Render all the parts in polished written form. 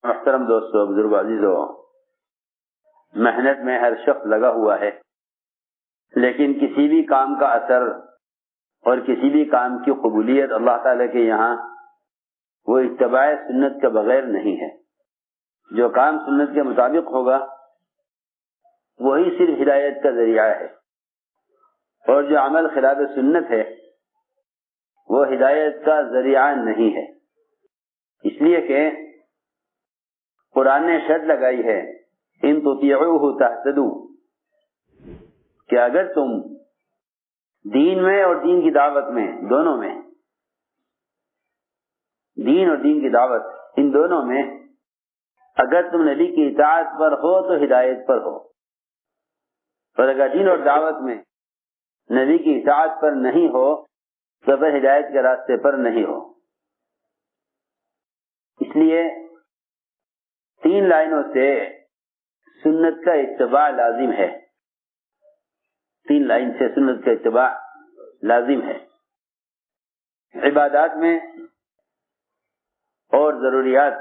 محترم دوستو، بزرگ عزیزو، محنت میں ہر شخص لگا ہوا ہے، لیکن کسی بھی کام کا اثر اور کسی بھی کام کی قبولیت اللہ تعالیٰ کے یہاں وہ اتباع سنت کے بغیر نہیں ہے۔ جو کام سنت کے مطابق ہوگا وہی صرف ہدایت کا ذریعہ ہے، اور جو عمل خلاف سنت ہے وہ ہدایت کا ذریعہ نہیں ہے۔ اس لیے کہ قرآن نے شرط لگائی ہے ان تطیعوہ تہتدوا، کہ اگر تم دین میں اور دین کی دعوت میں، دونوں میں، دین اور دین کی دعوت ان دونوں میں اگر تم نبی کی اطاعت پر ہو تو ہدایت پر ہو، اور اگر دین اور دعوت میں نبی کی اطاعت پر نہیں ہو تو پھر ہدایت کے راستے پر نہیں ہو۔ اس لیے 3 لائنوں سے سنت کا اتباع لازم ہے، 3 لائن سے سنت کا اتباع لازم ہے۔ عبادات میں اور ضروریات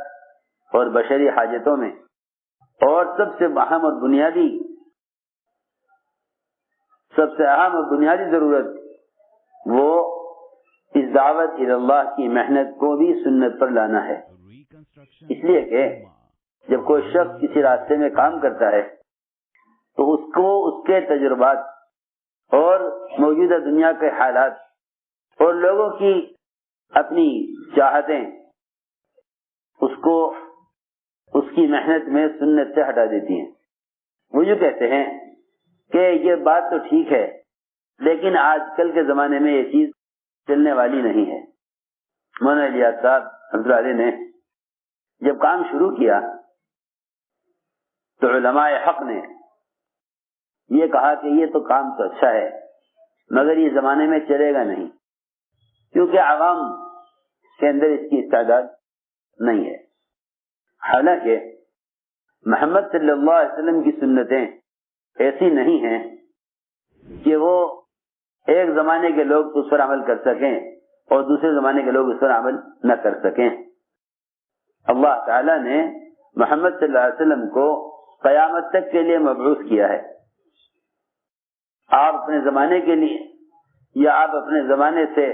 اور بشری حاجتوں میں، اور سب سے اہم اور بنیادی ضرورت وہ اس دعوت اللہ کی محنت کو بھی سنت پر لانا ہے۔ اس لیے کہ جب کوئی شخص کسی راستے میں کام کرتا ہے تو اس کو اس کے تجربات اور موجودہ دنیا کے حالات اور لوگوں کی اپنی چاہتیں اس کو اس کی محنت میں سنت سے ہٹا دیتی ہیں۔ وہ جو کہتے ہیں کہ یہ بات تو ٹھیک ہے لیکن آج کل کے زمانے میں یہ چیز چلنے والی نہیں ہے۔ مولانا الیاس صاحب رحمۃ اللہ علیہ نے جب کام شروع کیا تو علماء حق نے یہ کہا کہ یہ تو کام تو اچھا ہے مگر یہ زمانے میں چلے گا نہیں، کیونکہ عوام کے اندر اس کی استعداد نہیں ہے۔ حالانکہ محمد صلی اللہ علیہ وسلم کی سنتیں ایسی نہیں ہیں کہ وہ ایک زمانے کے لوگ اس پر عمل کر سکیں اور دوسرے زمانے کے لوگ اس پر عمل نہ کر سکیں۔ اللہ تعالی نے محمد صلی اللہ علیہ وسلم کو قیامت تک کے لیے مبعوث کیا ہے۔ آپ اپنے زمانے کے لیے یا آپ اپنے زمانے سے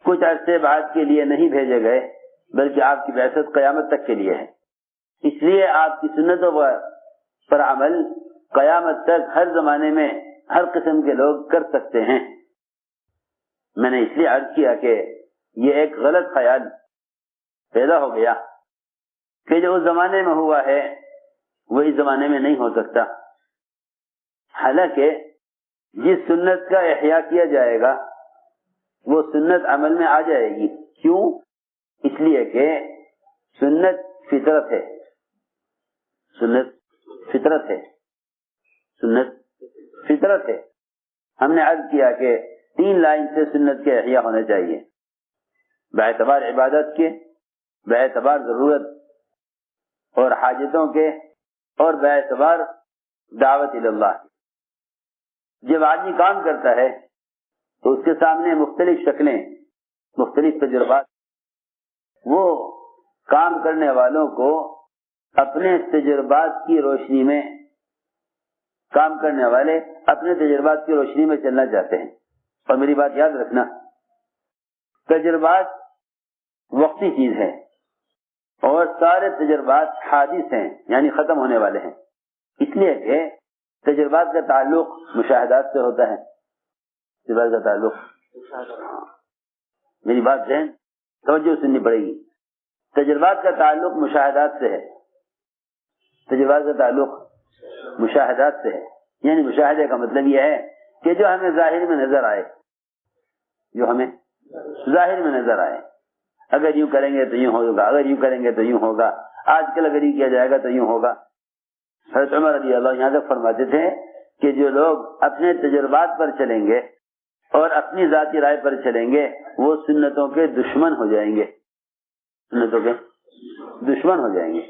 کچھ عرصے بعد کے لیے نہیں بھیجے گئے، بلکہ آپ کی بعثت قیامت تک کے لیے ہے۔ اس لیے آپ کی سنتوں پر عمل قیامت تک ہر زمانے میں ہر قسم کے لوگ کر سکتے ہیں۔ میں نے اس لیے عرض کیا کہ یہ ایک غلط خیال پیدا ہو گیا کہ جو اس زمانے میں ہوا ہے وہ اس زمانے میں نہیں ہو سکتا۔ حالانکہ جس سنت کا احیاء کیا جائے گا وہ سنت عمل میں آ جائے گی۔ کیوں؟ اس لیے کہ سنت فطرت ہے، سنت فطرت ہے، سنت فطرت ہے۔ ہم نے عرض کیا کہ 3 لائن سے سنت کے احیاء ہونے چاہیے، باعتبار عبادت کے، باعتبار ضرورت اور حاجتوں کے، اور باعتبار دعوت اللہ کے۔ جب آدمی کام کرتا ہے تو اس کے سامنے مختلف شکلیں، مختلف تجربات، وہ کام کرنے والوں کو اپنے تجربات کی روشنی میں، کام کرنے والے اپنے تجربات کی روشنی میں چلنا چاہتے ہیں۔ اور میری بات یاد رکھنا، تجربات وقتی چیز ہے اور سارے تجربات حادث ہیں، یعنی ختم ہونے والے ہیں۔ اس لیے کہ تجربات کا تعلق مشاہدات سے ہوتا ہے، تجربات کا تعلق، میری بات ذہن توجہ سننی پڑے گی، تجربات کا تعلق مشاہدات سے ہے، تجربات کا تعلق مشاہدات سے ہے۔ یعنی مشاہدے کا مطلب یہ ہے کہ جو ہمیں ظاہر میں نظر آئے، جو ہمیں ظاہر میں نظر آئے، اگر یوں کریں گے تو یوں ہوگا، اگر یوں کریں گے تو یوں ہوگا، آج کل اگر یوں کیا جائے گا تو یوں ہوگا۔ حضرت عمر رضی اللہ یہاں تک فرماتے تھے کہ جو لوگ اپنے تجربات پر چلیں گے اور اپنی ذاتی رائے پر چلیں گے وہ سنتوں کے دشمن ہو جائیں گے، سنتوں کے دشمن ہو جائیں گے۔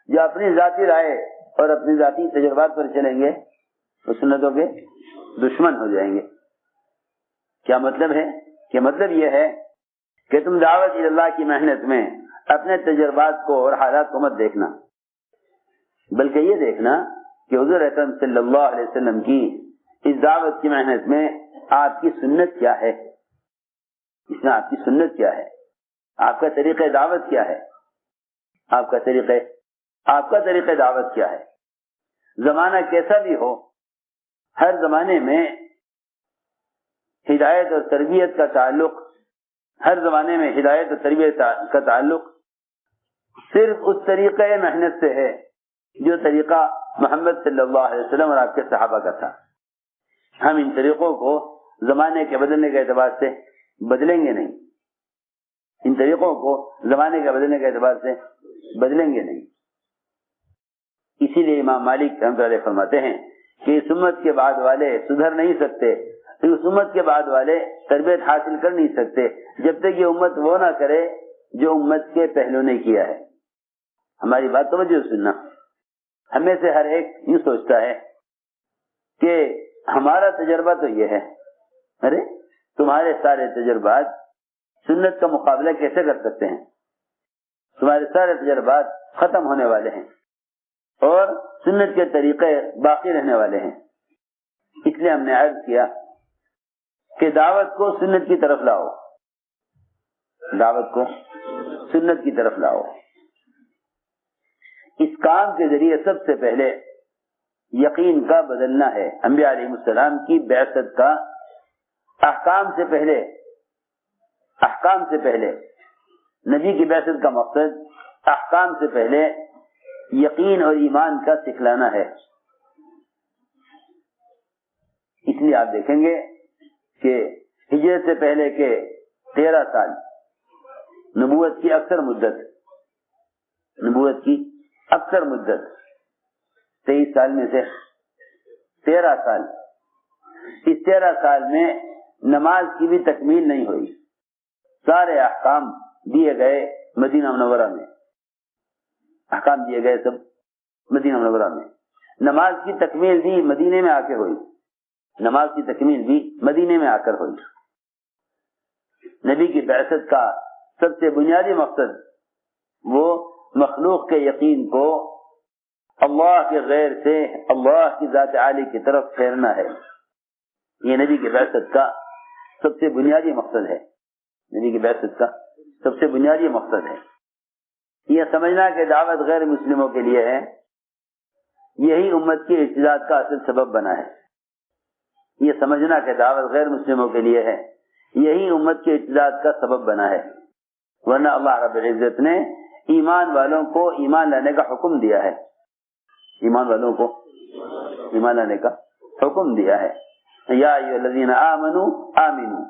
جو اپنی ذاتی رائے اور اپنی ذاتی تجربات پر چلیں گے وہ سنتوں کے دشمن ہو جائیں گے۔ کیا مطلب ہے؟ کہ مطلب یہ ہے کہ تم دعوت اللہ کی محنت میں اپنے تجربات کو اور حالات کو مت دیکھنا، بلکہ یہ دیکھنا کہ حضور اکرم صلی اللہ علیہ وسلم کی اس دعوت کی محنت میں آپ کی سنت کیا ہے، اس میں آپ کی سنت کیا ہے، آپ کا طریقہ دعوت کیا ہے، آپ کا طریقہ دعوت کیا ہے۔ زمانہ کیسا بھی ہو، ہر زمانے میں ہدایت اور تربیت کا تعلق، ہر زمانے میں ہدایت اور تربیت کا تعلق صرف اس طریقہ محنت سے ہے جو طریقہ محمد صلی اللہ علیہ وسلم اور آپ کے صحابہ کا تھا۔ ہم ان طریقوں کو زمانے کے بدلنے کے اعتبار سے بدلیں گے نہیں، ان طریقوں کو زمانے کے بدلنے کے اعتبار سے بدلیں گے نہیں۔ اسی لیے امام مالک رحمۃ اللہ علیہ فرماتے ہیں کہ اس امت کے بعد والے سدھر نہیں سکتے، اس امت کے بعد والے تربیت حاصل کر نہیں سکتے جب تک یہ امت وہ نہ کرے جو امت کے پہلو نے کیا ہے۔ ہماری بات توجہ سننا، ہمیں سے ہر ایک یوں سوچتا ہے کہ ہمارا تجربہ تو یہ ہے، ارے تمہارے سارے تجربات سنت کا مقابلہ کیسے کر سکتے ہیں؟ تمہارے سارے تجربات ختم ہونے والے ہیں اور سنت کے طریقے باقی رہنے والے ہیں۔ اس لیے ہم نے عرض کیا کہ دعوت کو سنت کی طرف لاؤ، دعوت کو سنت کی طرف لاؤ۔ اس کام کے ذریعے سب سے پہلے یقین کا بدلنا ہے۔ انبیاء علیہ السلام کی بعثت کا احکام سے پہلے نبی کی بعثت کا مقصد احکام سے پہلے یقین اور ایمان کا سکھلانا ہے۔ اس لیے آپ دیکھیں گے کہ ہجرت سے پہلے کے 13 سال نبوت کی اکثر مدت 23 سال میں سے 13 سال، اس 13 سال میں نماز کی بھی تکمیل نہیں ہوئی۔ سارے احکام دیے گئے مدینہ منورہ میں، احکام دیے گئے سب مدینہ منورہ میں۔ نماز کی تکمیل بھی مدینے میں آ کے ہوئی، نماز کی تکمیل بھی مدینے میں آ کر ہوئی۔ نبی کی بعثت کا سب سے بنیادی مقصد وہ مخلوق کے یقین کو اللہ کے غیر سے اللہ کی ذات عالی کی طرف پھیرنا ہے۔ یہ نبی کی بعثت کا سب سے بنیادی مقصد ہے، نبی کی بعثت کا سب سے بنیادی مقصد ہے۔ یہ سمجھنا کہ دعوت غیر مسلموں کے لیے ہے، یہی امت کی ارتداد کا اصل سبب بنا ہے۔ یہ سمجھنا کہ دعوت غیر مسلموں کے لیے ہے، یہی امت کے ارتداد کا سبب بنا ہے، ورنہ اللہ رب العزت نے ایمان والوں کو ایمان لانے کا حکم دیا ہے، ایمان والوں کو ایمان لانے کا حکم دیا ہے۔ یا ایھا الذین آمنوا آمنوا،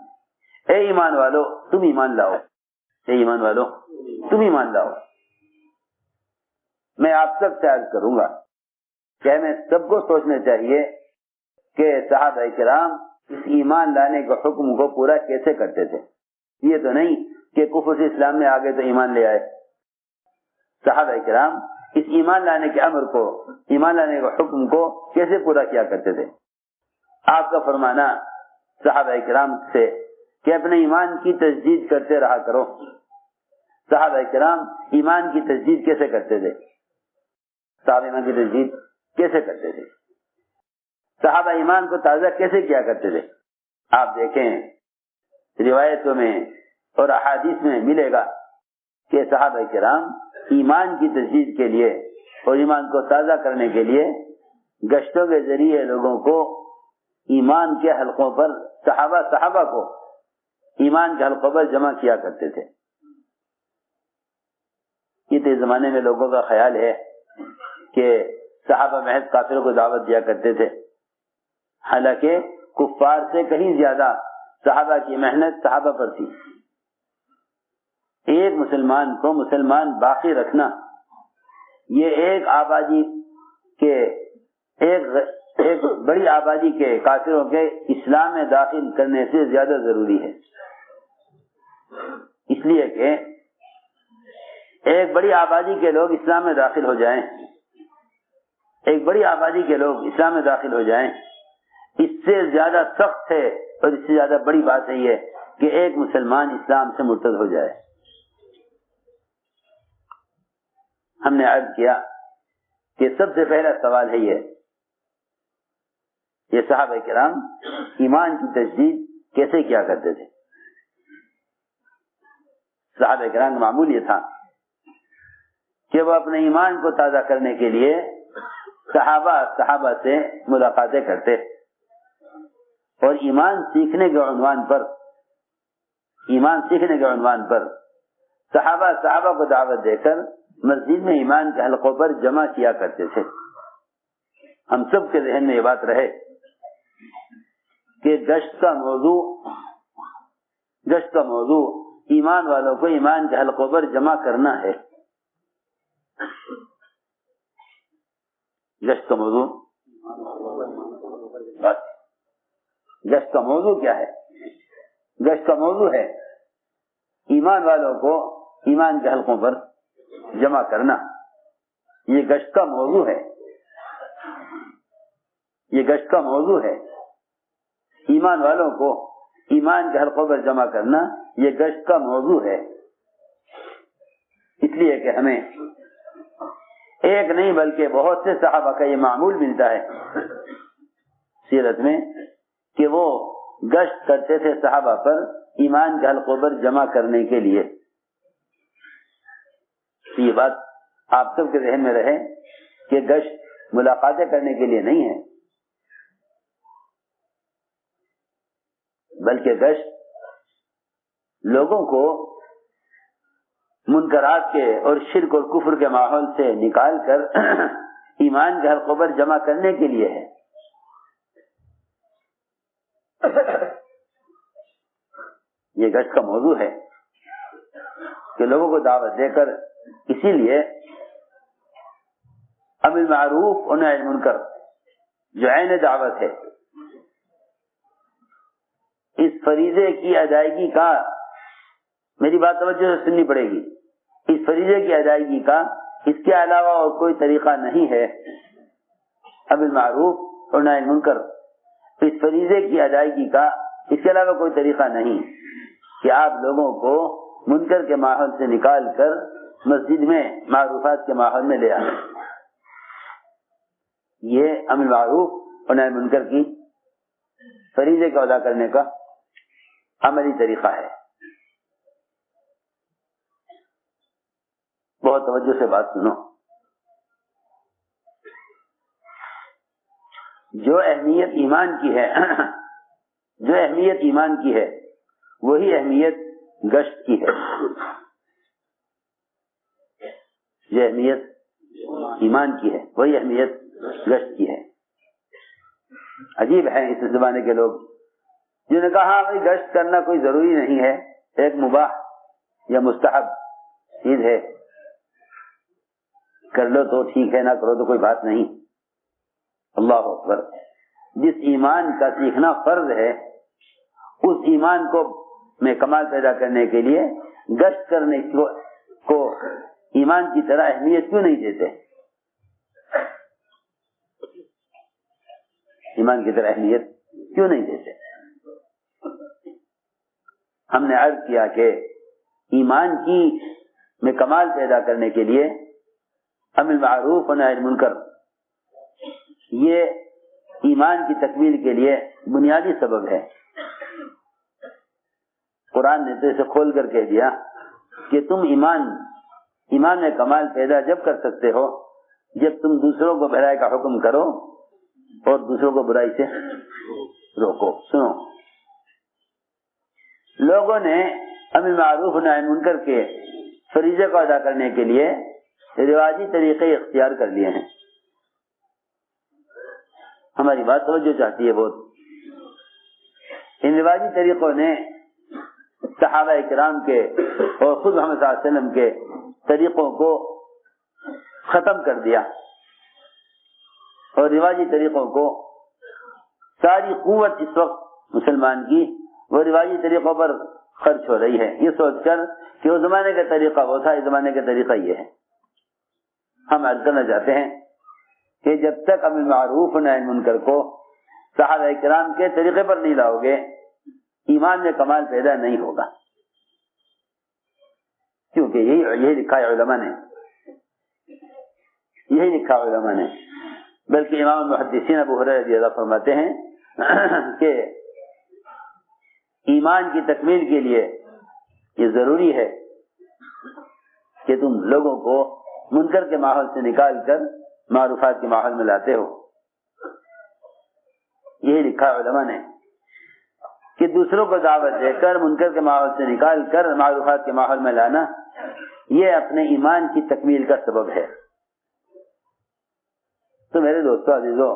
اے ایمان والو تم ایمان لاؤ، اے ایمان والو تم ایمان لاؤ۔ میں آپ سب سے عرض کروں گا کہ ہمیں سب کو سوچنا چاہیے کہ صحابہ کرام اس ایمان لانے کے حکم کو پورا کیسے کرتے تھے۔ یہ تو نہیں کہ کفر سے اسلام میں آگے تو ایمان لے آئے۔ صحابہ کرام اس ایمان لانے کے امر کو، ایمان لانے کے حکم کو کیسے پورا کیا کرتے تھے؟ آپ کا فرمانا صحابہ کرام سے کہ اپنے ایمان کی تجدید کرتے رہا کرو۔ صحابہ کرام ایمان کی تجدید کیسے کرتے تھے؟ صحابہ ایمان کی تجدید کیسے کرتے تھے؟ صحابہ ایمان کو تازہ کیسے کیا کرتے تھے؟ آپ دیکھیں روایتوں میں اور احادیث میں ملے گا کہ صحابہ کرام ایمان کی تجدید کے لیے اور ایمان کو تازہ کرنے کے لیے گشتوں کے ذریعے لوگوں کو ایمان کے حلقوں پر، صحابہ کو ایمان کے حلقوں پر جمع کیا کرتے تھے۔ یہ اس زمانے میں لوگوں کا خیال ہے کہ صحابہ محض کافروں کو دعوت دیا کرتے تھے، حالانکہ کفار سے کہیں زیادہ صحابہ کی محنت صحابہ پر تھی۔ ایک مسلمان کو مسلمان باقی رکھنا یہ ایک آبادی کے ایک بڑی آبادی کے کافروں کے اسلام میں داخل کرنے سے زیادہ ضروری ہے، اس لیے کہ ایک بڑی آبادی کے لوگ اسلام میں داخل ہو جائیں، ایک بڑی آبادی کے لوگ اسلام میں داخل ہو جائیں، اس سے زیادہ سخت ہے اور اس سے زیادہ بڑی بات ہے یہ کہ ایک مسلمان اسلام سے مرتد ہو جائے۔ ہم نے عرض کیا کہ سب سے پہلا سوال ہے یہ صحابہ کرام ایمان کی تجدید کیسے کیا کرتے تھے؟ صحابہ کرام کا معمول یہ تھا کہ وہ اپنے ایمان کو تازہ کرنے کے لیے صحابہ سے ملاقاتیں کرتے اور ایمان سیکھنے کے عنوان پر صحابہ کو دعوت دے کر مسجد میں ایمان کے حلقوں پر جمع کیا کرتے تھے۔ ہم سب کے ذہن میں یہ بات رہے کہ گشت کا موضوع ایمان والوں کو ایمان کے حلقوں پر جمع کرنا ہے۔ گشت کا موضوع کیا ہے؟ گشت کا موضوع ہے ایمان والوں کو ایمان کے حلقوں پر جمع کرنا۔ یہ گشت کا موضوع ہے ایمان والوں کو ایمان کے حلقوں پر جمع کرنا، یہ گشت کا موضوع ہے۔ اس لیے کہ ہمیں ایک نہیں بلکہ بہت سے صحابہ کا یہ معمول ملتا ہے سیرت میں کہ وہ گشت کرتے تھے صحابہ پر ایمان کے حلقوں پر جمع کرنے کے لیے۔ یہ بات آپ سب کے ذہن میں رہے کہ گشت ملاقاتیں کرنے کے لیے نہیں ہے، بلکہ گشت لوگوں کو منکرات کے اور شرک اور کفر کے ماحول سے نکال کر ایمان کے حلقوں پر جمع کرنے کے لیے ہے۔ یہ گشت کا موضوع ہے کہ لوگوں کو دعوت دے کر، اسی لیے امر بالمعروف و نہی عن المنکر جو عین دعوت ہے، اس فریضے کی ادائیگی کا، میری بات توجہ سے سننی پڑے گی، اس فریضے کی ادائیگی کا اس کے علاوہ اور کوئی طریقہ نہیں ہے۔ امر بالمعروف اور نہی عن المنکر، اس فریضے کی ادائیگی کا اس کے علاوہ کوئی طریقہ نہیں کہ آپ لوگوں کو منکر کے ماحول سے نکال کر مسجد میں معروفات کے ماحول میں لے آئیں۔ یہ امر بالمعروف اور نہی عن المنکر کی فریضے کو ادا کرنے کا عملی طریقہ ہے۔ بہت توجہ سے بات سنو۔ جو اہمیت ایمان کی ہے وہی اہمیت گشت کی ہے۔ جو اہمیت ایمان کی ہے وہی اہمیت گشت کی ہے۔ عجیب ہے اس زمانے کے لوگ جنہوں نے کہا بھائی گشت کرنا کوئی ضروری نہیں ہے، ایک مباح یا مستحب چیز ہے، کر لو تو ٹھیک ہے، نہ کرو تو کوئی بات نہیں۔ اللہ اکبر! جس ایمان کا سیکھنا فرض ہے اس ایمان کو میں کمال پیدا کرنے کے لیے گشت کرنے کو ایمان کی طرح اہمیت کیوں نہیں دیتے؟ ایمان کی طرح اہمیت کیوں نہیں دیتے؟ ہم نے عرض کیا کہ ایمان کی میں کمال پیدا کرنے کے لیے امر بالمعروف و نہی عن المنکر یہ ایمان کی تکمیل کے لیے بنیادی سبب ہے۔ قرآن نے تو اسے کھول کر کہہ دیا کہ تم ایمان میں کمال پیدا جب کر سکتے ہو جب تم دوسروں کو بھلائی کا حکم کرو اور دوسروں کو برائی سے روکو۔ سنو، لوگوں نے امر بالمعروف و نہی عن المنکر کے فریضے کو ادا کرنے کے لیے رواجی طریقے اختیار کر لیے ہیں۔ ہماری بات توجہ چاہتی ہے بہت۔ ان رواجی طریقوں نے صحابہ کرام کے اور خود محمد صلی اللہ علیہ وسلم کے طریقوں کو ختم کر دیا، اور رواجی طریقوں کو ساری قوت اس وقت مسلمان کی وہ رواجی طریقوں پر خرچ ہو رہی ہے، یہ سوچ کر کہ اس زمانے کا طریقہ وہ تھا، اس زمانے کا طریقہ یہ ہے۔ ہم عرض کرنا چاہتے ہیں کہ جب تک امر بالمعروف و نہی عن المنکر کو صحابہ کرام کے طریقے پر نہیں لاؤ گے ایمان میں کمال پیدا نہیں ہوگا، کیونکہ یہی لکھا ہے علماء نے یہی لکھا علماء نے. بلکہ امام المحدثین ابو ہریرہ رضی اللہ فرماتے ہیں کہ ایمان کی تکمیل کے لیے یہ ضروری ہے کہ تم لوگوں کو منکر کے ماحول سے نکال کر معروفات کے ماحول میں لاتے ہو. یہی لکھا علماء نے کہ دوسروں کو دعوت دے کر منکر کے ماحول سے نکال کر معروفات کے ماحول میں لانا یہ اپنے ایمان کی تکمیل کا سبب ہے. تو میرے دوستو عزیزو،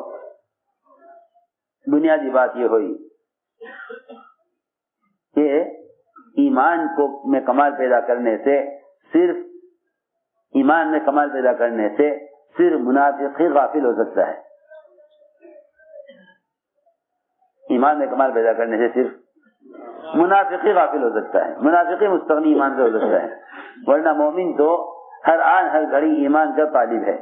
بنیادی بات یہ ہوئی کہ ایمان کو میں کمال پیدا کرنے سے صرف ایمان میں کمال پیدا کرنے سے صرف منافق ہی غافل ہو سکتا ہے. ایمان میں کمال پیدا کرنے سے صرف منافق ہی غافل ہو سکتا ہے، منافق ہی مستغنی ایمان سے ہو سکتا ہے، ورنہ مومن تو ہر آن ہر گھڑی ایمان کا طالب ہے.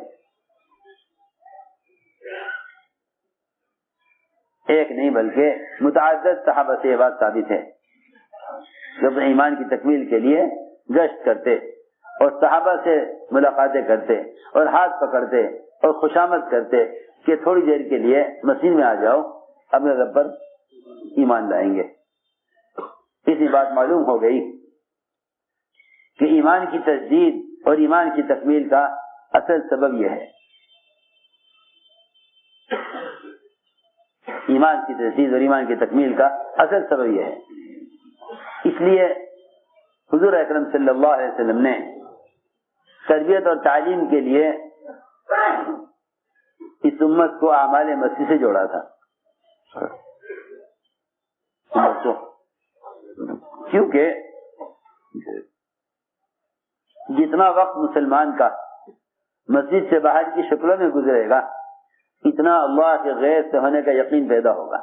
ایک نہیں بلکہ متعدد صحابہ سے یہ بات ثابت ہے جب ایمان کی تکمیل کے لیے گشت کرتے اور صحابہ سے ملاقاتیں کرتے اور ہاتھ پکڑتے اور خوشامد کرتے کہ تھوڑی دیر کے لیے مسجد میں آ جاؤ، اپنے رب پر ایمان لائیں گے. اسی بات معلوم ہو گئی کہ ایمان کی تجدید اور ایمان کی تکمیل کا اصل سبب یہ ہے. ایمان کی تجدید اور ایمان کی تکمیل کا اصل سبب یہ ہے. اس لیے حضور اکرم صلی اللہ علیہ وسلم نے تربیت اور تعلیم کے لیے اس امت کو اعمال مسیح سے جوڑا تھا. کیونکہ جتنا وقت مسلمان کا مسجد سے باہر کی شکلوں میں گزرے گا اتنا اللہ کے غیر سے ہونے کا یقین پیدا ہوگا.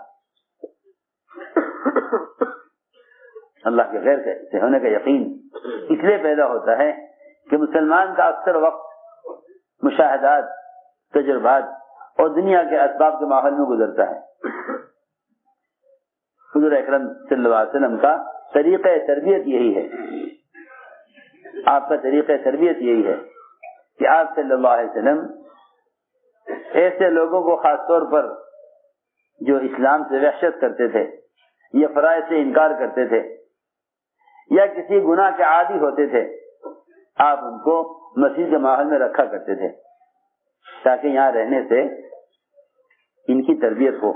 اللہ کے غیر سے ہونے کا یقین اس لیے پیدا ہوتا ہے کہ مسلمان کا اکثر وقت مشاہدات، تجربات اور دنیا کے اسباب کے ماحول میں گزرتا ہے. حضور اکرم صلی اللہ علیہ وسلم کا طریقہ تربیت یہی ہے، آپ کا طریقہ تربیت یہی ہے کہ آپ صلی اللہ علیہ وسلم ایسے لوگوں کو خاص طور پر جو اسلام سے وحشت کرتے تھے یا فرائض سے انکار کرتے تھے یا کسی گناہ کے عادی ہوتے تھے، آپ ان کو مسجد کے ماحول میں رکھا کرتے تھے تاکہ یہاں رہنے سے ان کی تربیت ہو.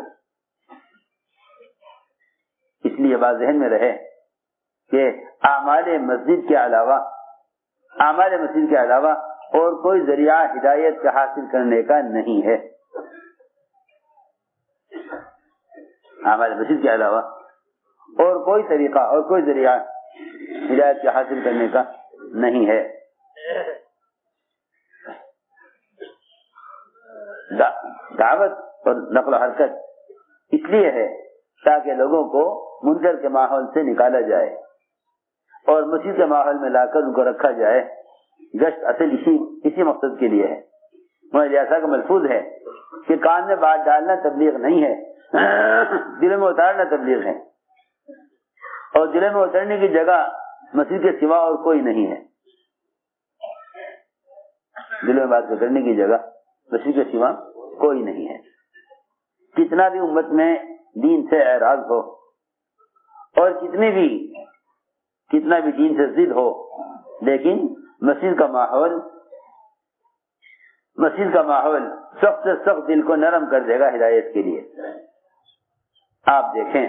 اس لیے بات ذہن میں رہے کہ اعمال مسجد کے علاوہ اور کوئی ذریعہ ہدایت کا حاصل کرنے کا نہیں ہے. اعمال مسجد کے علاوہ اور کوئی طریقہ اور کوئی ذریعہ ہدایت کا حاصل کرنے کا نہیں ہے. دعوت اور نقل و حرکت اس لیے ہے تاکہ لوگوں کو منکر کے ماحول سے نکالا جائے اور مسجد کے ماحول میں لا کر ان کو رکھا جائے. گشت اصل اسی مقصد کے لیے ہے. جیسا کہ ملفوظ ہے کہ کان میں بات ڈالنا تبلیغ نہیں ہے، دل میں اتارنا تبلیغ ہے، اور دل میں اترنے کی جگہ مسجد کے سوا اور کوئی نہیں ہے. دل میں بات کرنے کی جگہ مسجد کے سوا کوئی نہیں ہے. کتنا بھی امت میں دین سے اعراض ہو اور کتنا بھی دین سے ضد ہو، لیکن مسجد کا ماحول سخت سے سخت دل کو نرم کر دے گا ہدایت کے لیے. آپ دیکھیں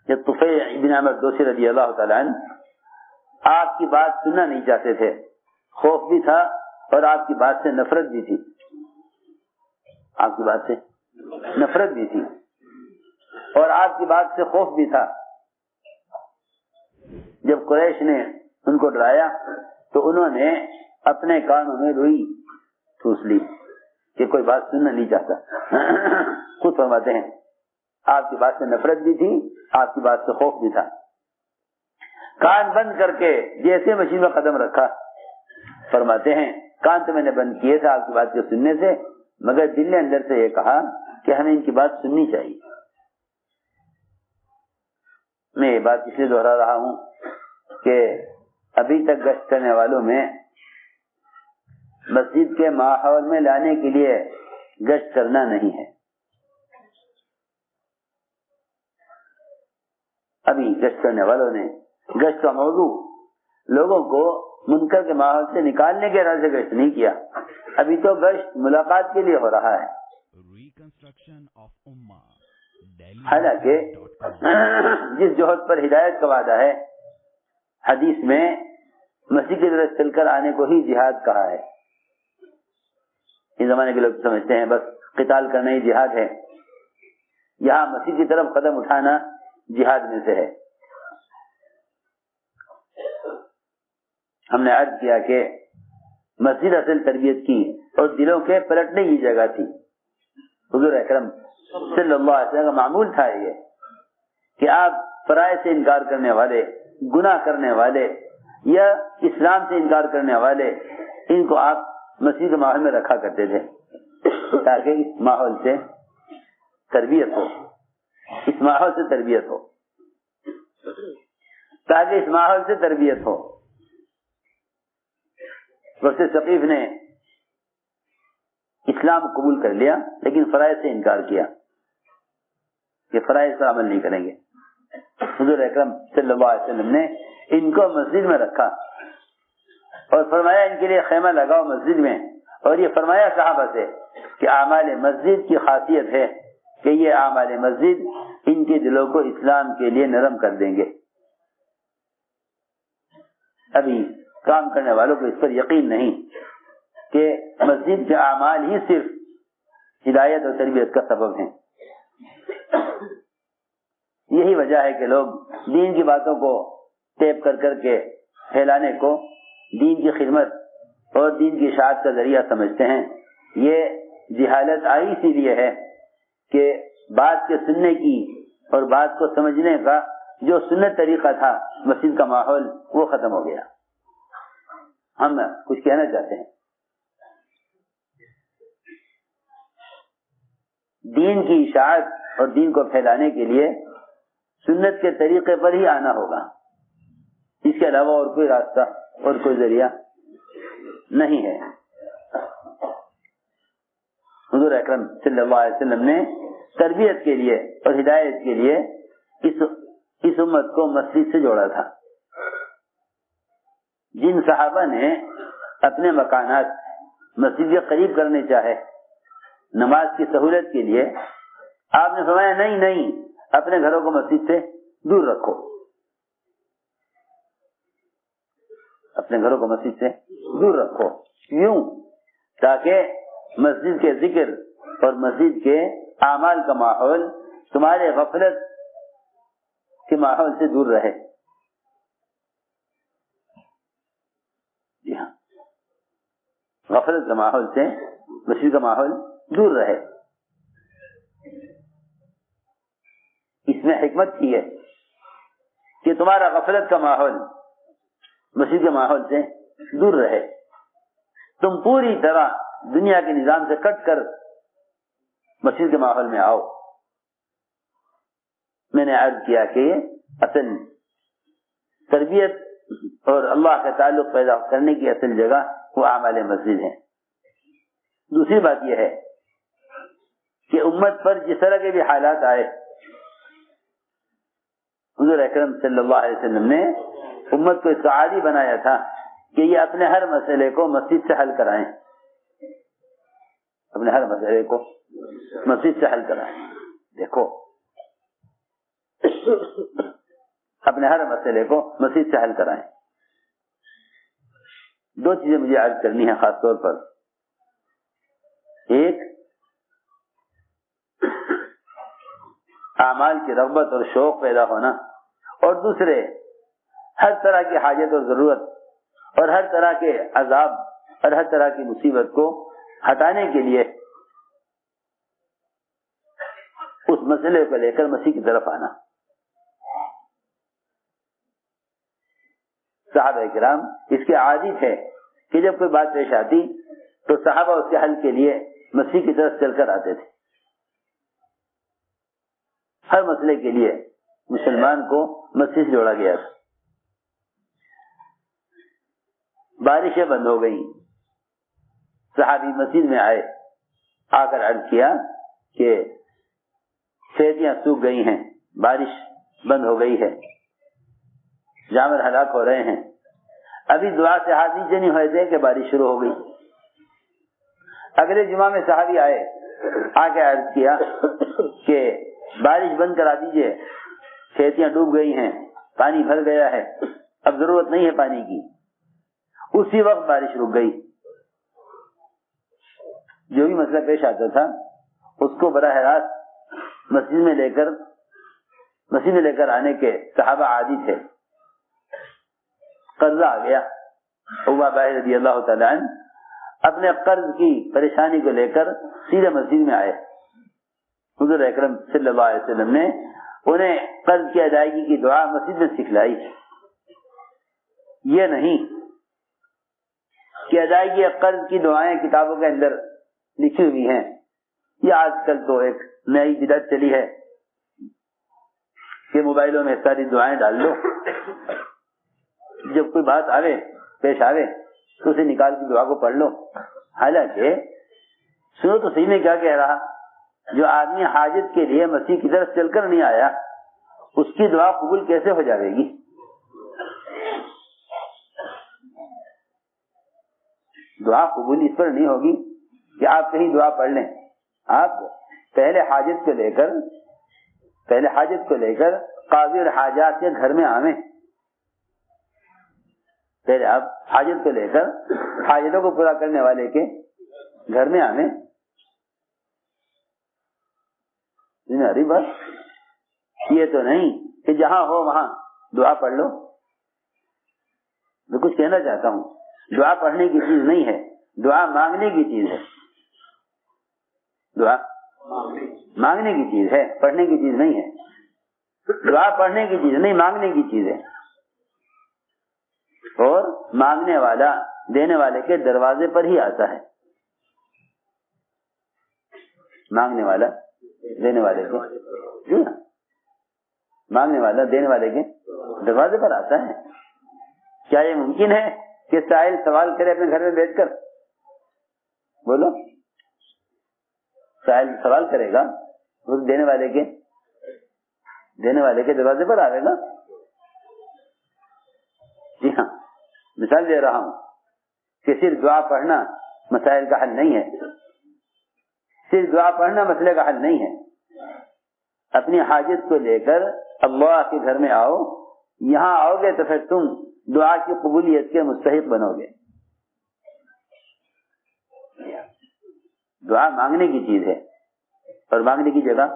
کہ طفیل بن عمرو دوسی رضی اللہ تعالیٰ عنہ آپ کی بات سننا نہیں چاہتے تھے، خوف بھی تھا اور آپ کی بات سے نفرت بھی تھی. آپ کی بات سے نفرت بھی تھی اور آپ کی بات سے خوف بھی تھا. جب قریش نے ان کو ڈرایا تو انہوں نے اپنے کانوں میں روئی ٹھوس لی کہ کوئی بات سننا نہیں چاہتا. خود فرماتے ہیں آپ کی بات سے نفرت بھی تھی، آپ کی بات سے خوف بھی تھا. کان بند کر کے جیسے مشین میں قدم رکھا، فرماتے ہیں کان تو میں نے بند کیے تھے آپ کی بات کو سننے سے، مگر دل نے اندر سے یہ کہا کہ ہمیں ان کی بات سننی چاہیے. میں یہ بات اس لیے دوہرا رہا ہوں کہ ابھی تک گشت کرنے والوں میں مسجد کے ماحول میں لانے کے لیے گشت کرنا نہیں ہے. ابھی گشت کرنے والوں نے گشت کا موضوع لوگوں کو منکر کے ماحول سے نکالنے کے ارادے سے گشت نہیں کیا. ابھی تو گشت ملاقات کے لیے ہو رہا ہے. حالانکہ جس جوہد پر ہدایت کا وعدہ ہے، حدیث میں مسیح کی طرف چل کر آنے کو ہی جہاد کہا ہے. اس زمانے کے لوگ سمجھتے ہیں بس قتال کرنا ہی جہاد ہے. یہاں مسیح کی طرف قدم اٹھانا جہاد میں سے ہے. ہم نے عرض کیا کہ مسجد اصل تربیت کی اور دلوں کے پلٹنے کی جگہ تھی. حضور اکرم صلی اللہ علیہ وسلم کا معمول تھا یہ کہ آپ فرائض سے انکار کرنے والے، گناہ کرنے والے یا اسلام سے انکار کرنے والے، ان کو آپ مسجد کے ماحول میں رکھا کرتے تھے تاکہ اس ماحول سے تربیت ہو، اس ماحول سے تربیت ہو، تاکہ اس ماحول سے تربیت ہو. وقت ثقیف نے اسلام قبول کر لیا لیکن فرائض سے انکار کیا کہ فرائض پر عمل نہیں کریں گے. حضور اکرم صلی اللہ علیہ وسلم نے ان کو مسجد میں رکھا اور فرمایا ان کے لیے خیمہ لگاؤ مسجد میں. اور یہ فرمایا صحابہ سے کہ اعمال مسجد کی خاصیت ہے کہ یہ اعمال مسجد ان کے دلوں کو اسلام کے لیے نرم کر دیں گے. ابھی کام کرنے والوں کو اس پر یقین نہیں کہ مسجد کے اعمال ہی صرف ہدایت اور تربیت کا سبب ہیں. یہی وجہ ہے کہ لوگ دین کی باتوں کو ٹیپ کر کر کے پھیلانے کو دین کی خدمت اور دین کی اشاعت کا ذریعہ سمجھتے ہیں. یہ جہالت آئی اسی لیے ہے کہ بات کے سننے کی اور بات کو سمجھنے کا جو سنت طریقہ تھا مسجد کا ماحول وہ ختم ہو گیا. ہم کچھ کہنا چاہتے ہیں. دین کی اشاعت اور دین کو پھیلانے کے لیے سنت کے طریقے پر ہی آنا ہوگا. اس کے علاوہ اور کوئی راستہ اور کوئی ذریعہ نہیں ہے. حضور اکرم صلی اللہ علیہ وسلم نے تربیت کے لیے اور ہدایت کے لیے اس امت کو مسجد سے جوڑا تھا. جن صحابہ نے اپنے مکانات مسجد کے قریب کرنے چاہے نماز کی سہولت کے لیے، آپ نے فرمایا نہیں، اپنے گھروں کو مسجد سے دور رکھو، اپنے گھروں کو مسجد سے دور رکھو. کیوں؟ تاکہ مسجد کے ذکر اور مسجد کے اعمال کا ماحول تمہارے غفلت کے ماحول سے دور رہے. جی ہاں، غفلت کے ماحول سے مسجد کا ماحول دور رہے. اس میں حکمت کی ہے کہ تمہارا غفلت کا ماحول مسجد کے ماحول سے دور رہے. تم پوری طرح دنیا کے نظام سے کٹ کر مسجد کے ماحول میں آؤ. میں نے عرض کیا کہ اصل تربیت اور اللہ کا تعلق پیدا کرنے کی اصل جگہ وہ اعمال مسجد ہے. دوسری بات یہ ہے کہ امت پر جس طرح کے بھی حالات آئے، حضور اکرم صلی اللہ علیہ وسلم نے امت کو اس کا عادی بنایا تھا کہ یہ اپنے ہر مسئلے کو مسجد سے حل کرائیں. اپنے ہر مسئلے کو مسجد سے حل کرائیں. دیکھو، اپنے ہر مسئلے کو مسجد سے حل کرائیں. دو چیزیں مجھے عرض کرنی ہے خاص طور پر. ایک، اعمال کی رغبت اور شوق پیدا ہونا، اور دوسرے ہر طرح کی حاجت اور ضرورت اور ہر طرح کے عذاب اور ہر طرح کی مصیبت کو ہٹانے کے لیے اس مسئلے کو لے کر مسیح کی طرف آنا. صحابہ کرام اس کے عادی تھے کہ جب کوئی بات پیش آتی تو صحابہ اس کے حل کے لیے مسیح کی طرف چل کر آتے تھے. ہر مسئلے کے لیے مسلمان کو مسجد سے جوڑا گیا تھا. بارشیں بند ہو گئی، صحابی مسجد میں آئے, آ کر عرض کیا کہ کھیتیاں سوکھ گئی ہیں, بارش بند ہو گئی ہے, جانور ہلاک ہو رہے ہیں. ابھی دعا سے ہاتھ نیچے نہیں ہوئے تھے کہ بارش شروع ہو گئی. اگلے جمعہ میں صحابی آئے, آ کے عرض کیا کہ بارش بند کرا دیجئے, کھیتیاں ڈوب گئی ہیں, پانی بھر گیا ہے, اب ضرورت نہیں ہے پانی کی. اسی وقت بارش رک گئی. جو بھی مسئلہ پیش آتا تھا اس کو براہ راست مسجد میں لے کر آنے کے صحابہ عادی تھے. قرضہ آ گیا, عقبہ باہر رضی اللہ تعالیٰ عنہ اپنے قرض کی پریشانی کو لے کر سیدھے مسجد میں آئے. حضور اکرم صلی اللہ علیہ وسلم نے انہیں قرض کی ادائیگی کی دعا مسجد میں سکھلائی. یہ نہیں کہ ادائیگی قرض کی دعائیں کتابوں کے اندر لکھی ہوئی ہیں. یہ آج کل تو ایک نئی بدعت چلی ہے کہ موبائلوں میں ساری دعائیں ڈال لو, جب کوئی بات آوے پیش آوے تو اسے نکال کے دعا کو پڑھ لو. حالانکہ سنو تو صحیح میں کیا کہہ رہا, جو آدمی حاجت کے لیے مسیح کی طرف چل کر نہیں آیا اس کی دعا قبول کیسے ہو جائے گی؟ دعا قبول اس پر نہیں ہوگی کہ آپ کہیں دعا پڑھ لیں. آپ پہلے حاجت کو لے کر قاضی اور حاجات کے گھر میں آویں. پہلے آپ حاجت کو لے کر حاجتوں کو پورا کرنے والے کے گھر میں آویں. ارے بس یہ تو نہیں کہ جہاں ہو وہاں دعا پڑھ لو. میں کچھ کہنا چاہتا ہوں, دعا پڑھنے کی چیز نہیں ہے, دعا مانگنے کی چیز ہے. دعا مانگنے کی چیز ہے, پڑھنے کی چیز نہیں ہے. دعا پڑھنے کی چیز نہیں, مانگنے کی چیز ہے. اور مانگنے والا دینے والے کے دروازے پر ہی آتا ہے. مانگنے والا دینے والے کے مانگنے والا دینے والے کے دروازے پر آتا ہے. کیا یہ ممکن ہے کہ سائل سوال کرے اپنے گھر میں بیٹھ کر؟ بولو, سائل سوال کرے گا اس دینے والے کے دروازے پر آئے گا. جی ہاں, مثال دے رہا ہوں کہ صرف دعا پڑھنا مسائل کا حل نہیں ہے. صرف دعا پڑھنا مسئلے کا حل نہیں ہے. اپنی حاجت کو لے کر اللہ کے گھر میں آؤ. یہاں آؤ گے تو پھر تم دعا کی قبولیت کے مستحق بنو گے. دعا مانگنے کی چیز ہے اور مانگنے کی جگہ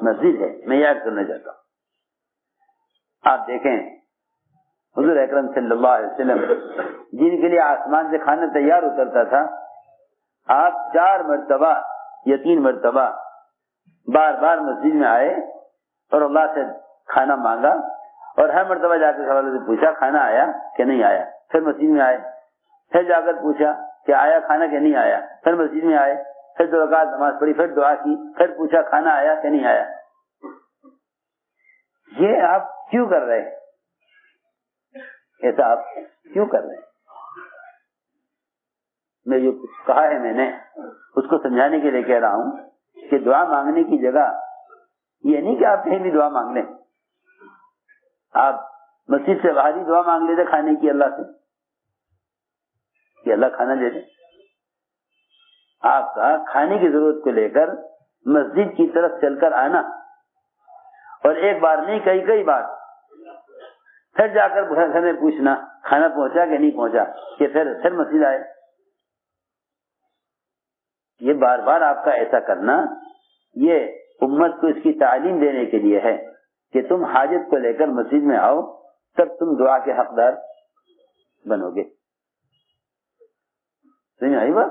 مسجد ہے. میں یاد کرنا چاہتا ہوں, آپ دیکھیں حضور اکرم صلی اللہ علیہ وسلم جن کے لیے آسمان سے کھانا تیار اترتا تھا, آپ 4 مرتبہ یا 3 مرتبہ بار بار مسجد میں آئے اور اللہ سے کھانا مانگا, اور ہر مرتبہ جا کے سوالوں سے پوچھا کھانا آیا کہ نہیں آیا. پھر مسجد میں آئے, پھر جا کر پوچھا کہ آیا کھانا کہ نہیں آیا. پھر مسجد میں آئے, پھر 2 رکعت نماز پڑھی, پھر دعا کی, پھر پوچھا کھانا آیا کہ نہیں آیا. یہ آپ کیوں کر رہے ہیں؟ ایسا آپ کیوں کر رہے ہیں؟ میں جو کہا ہے میں نے اس کو سمجھانے کے لیے کہہ رہا ہوں کہ دعا مانگنے کی جگہ یہ نہیں کہ آپ کہیں بھی دعا مانگ لیں. آپ مسجد سے باہر ہی دعا مانگ لیتے کھانے کی اللہ سے کہ اللہ کھانا دے دے. آپ کا کھانے کی ضرورت کو لے کر مسجد کی طرف چل کر آنا, اور ایک بار نہیں کئی بار, پھر جا کر گھر میں پوچھنا کھانا پہنچا کہ نہیں پہنچا, کہ پھر مسجد آئے. یہ بار بار آپ کا ایسا کرنا یہ امت کو اس کی تعلیم دینے کے لیے ہے کہ تم حاجت کو لے کر مسجد میں آؤ, تب تم دعا کے حقدار بنو گے. سمجھ آئی بات؟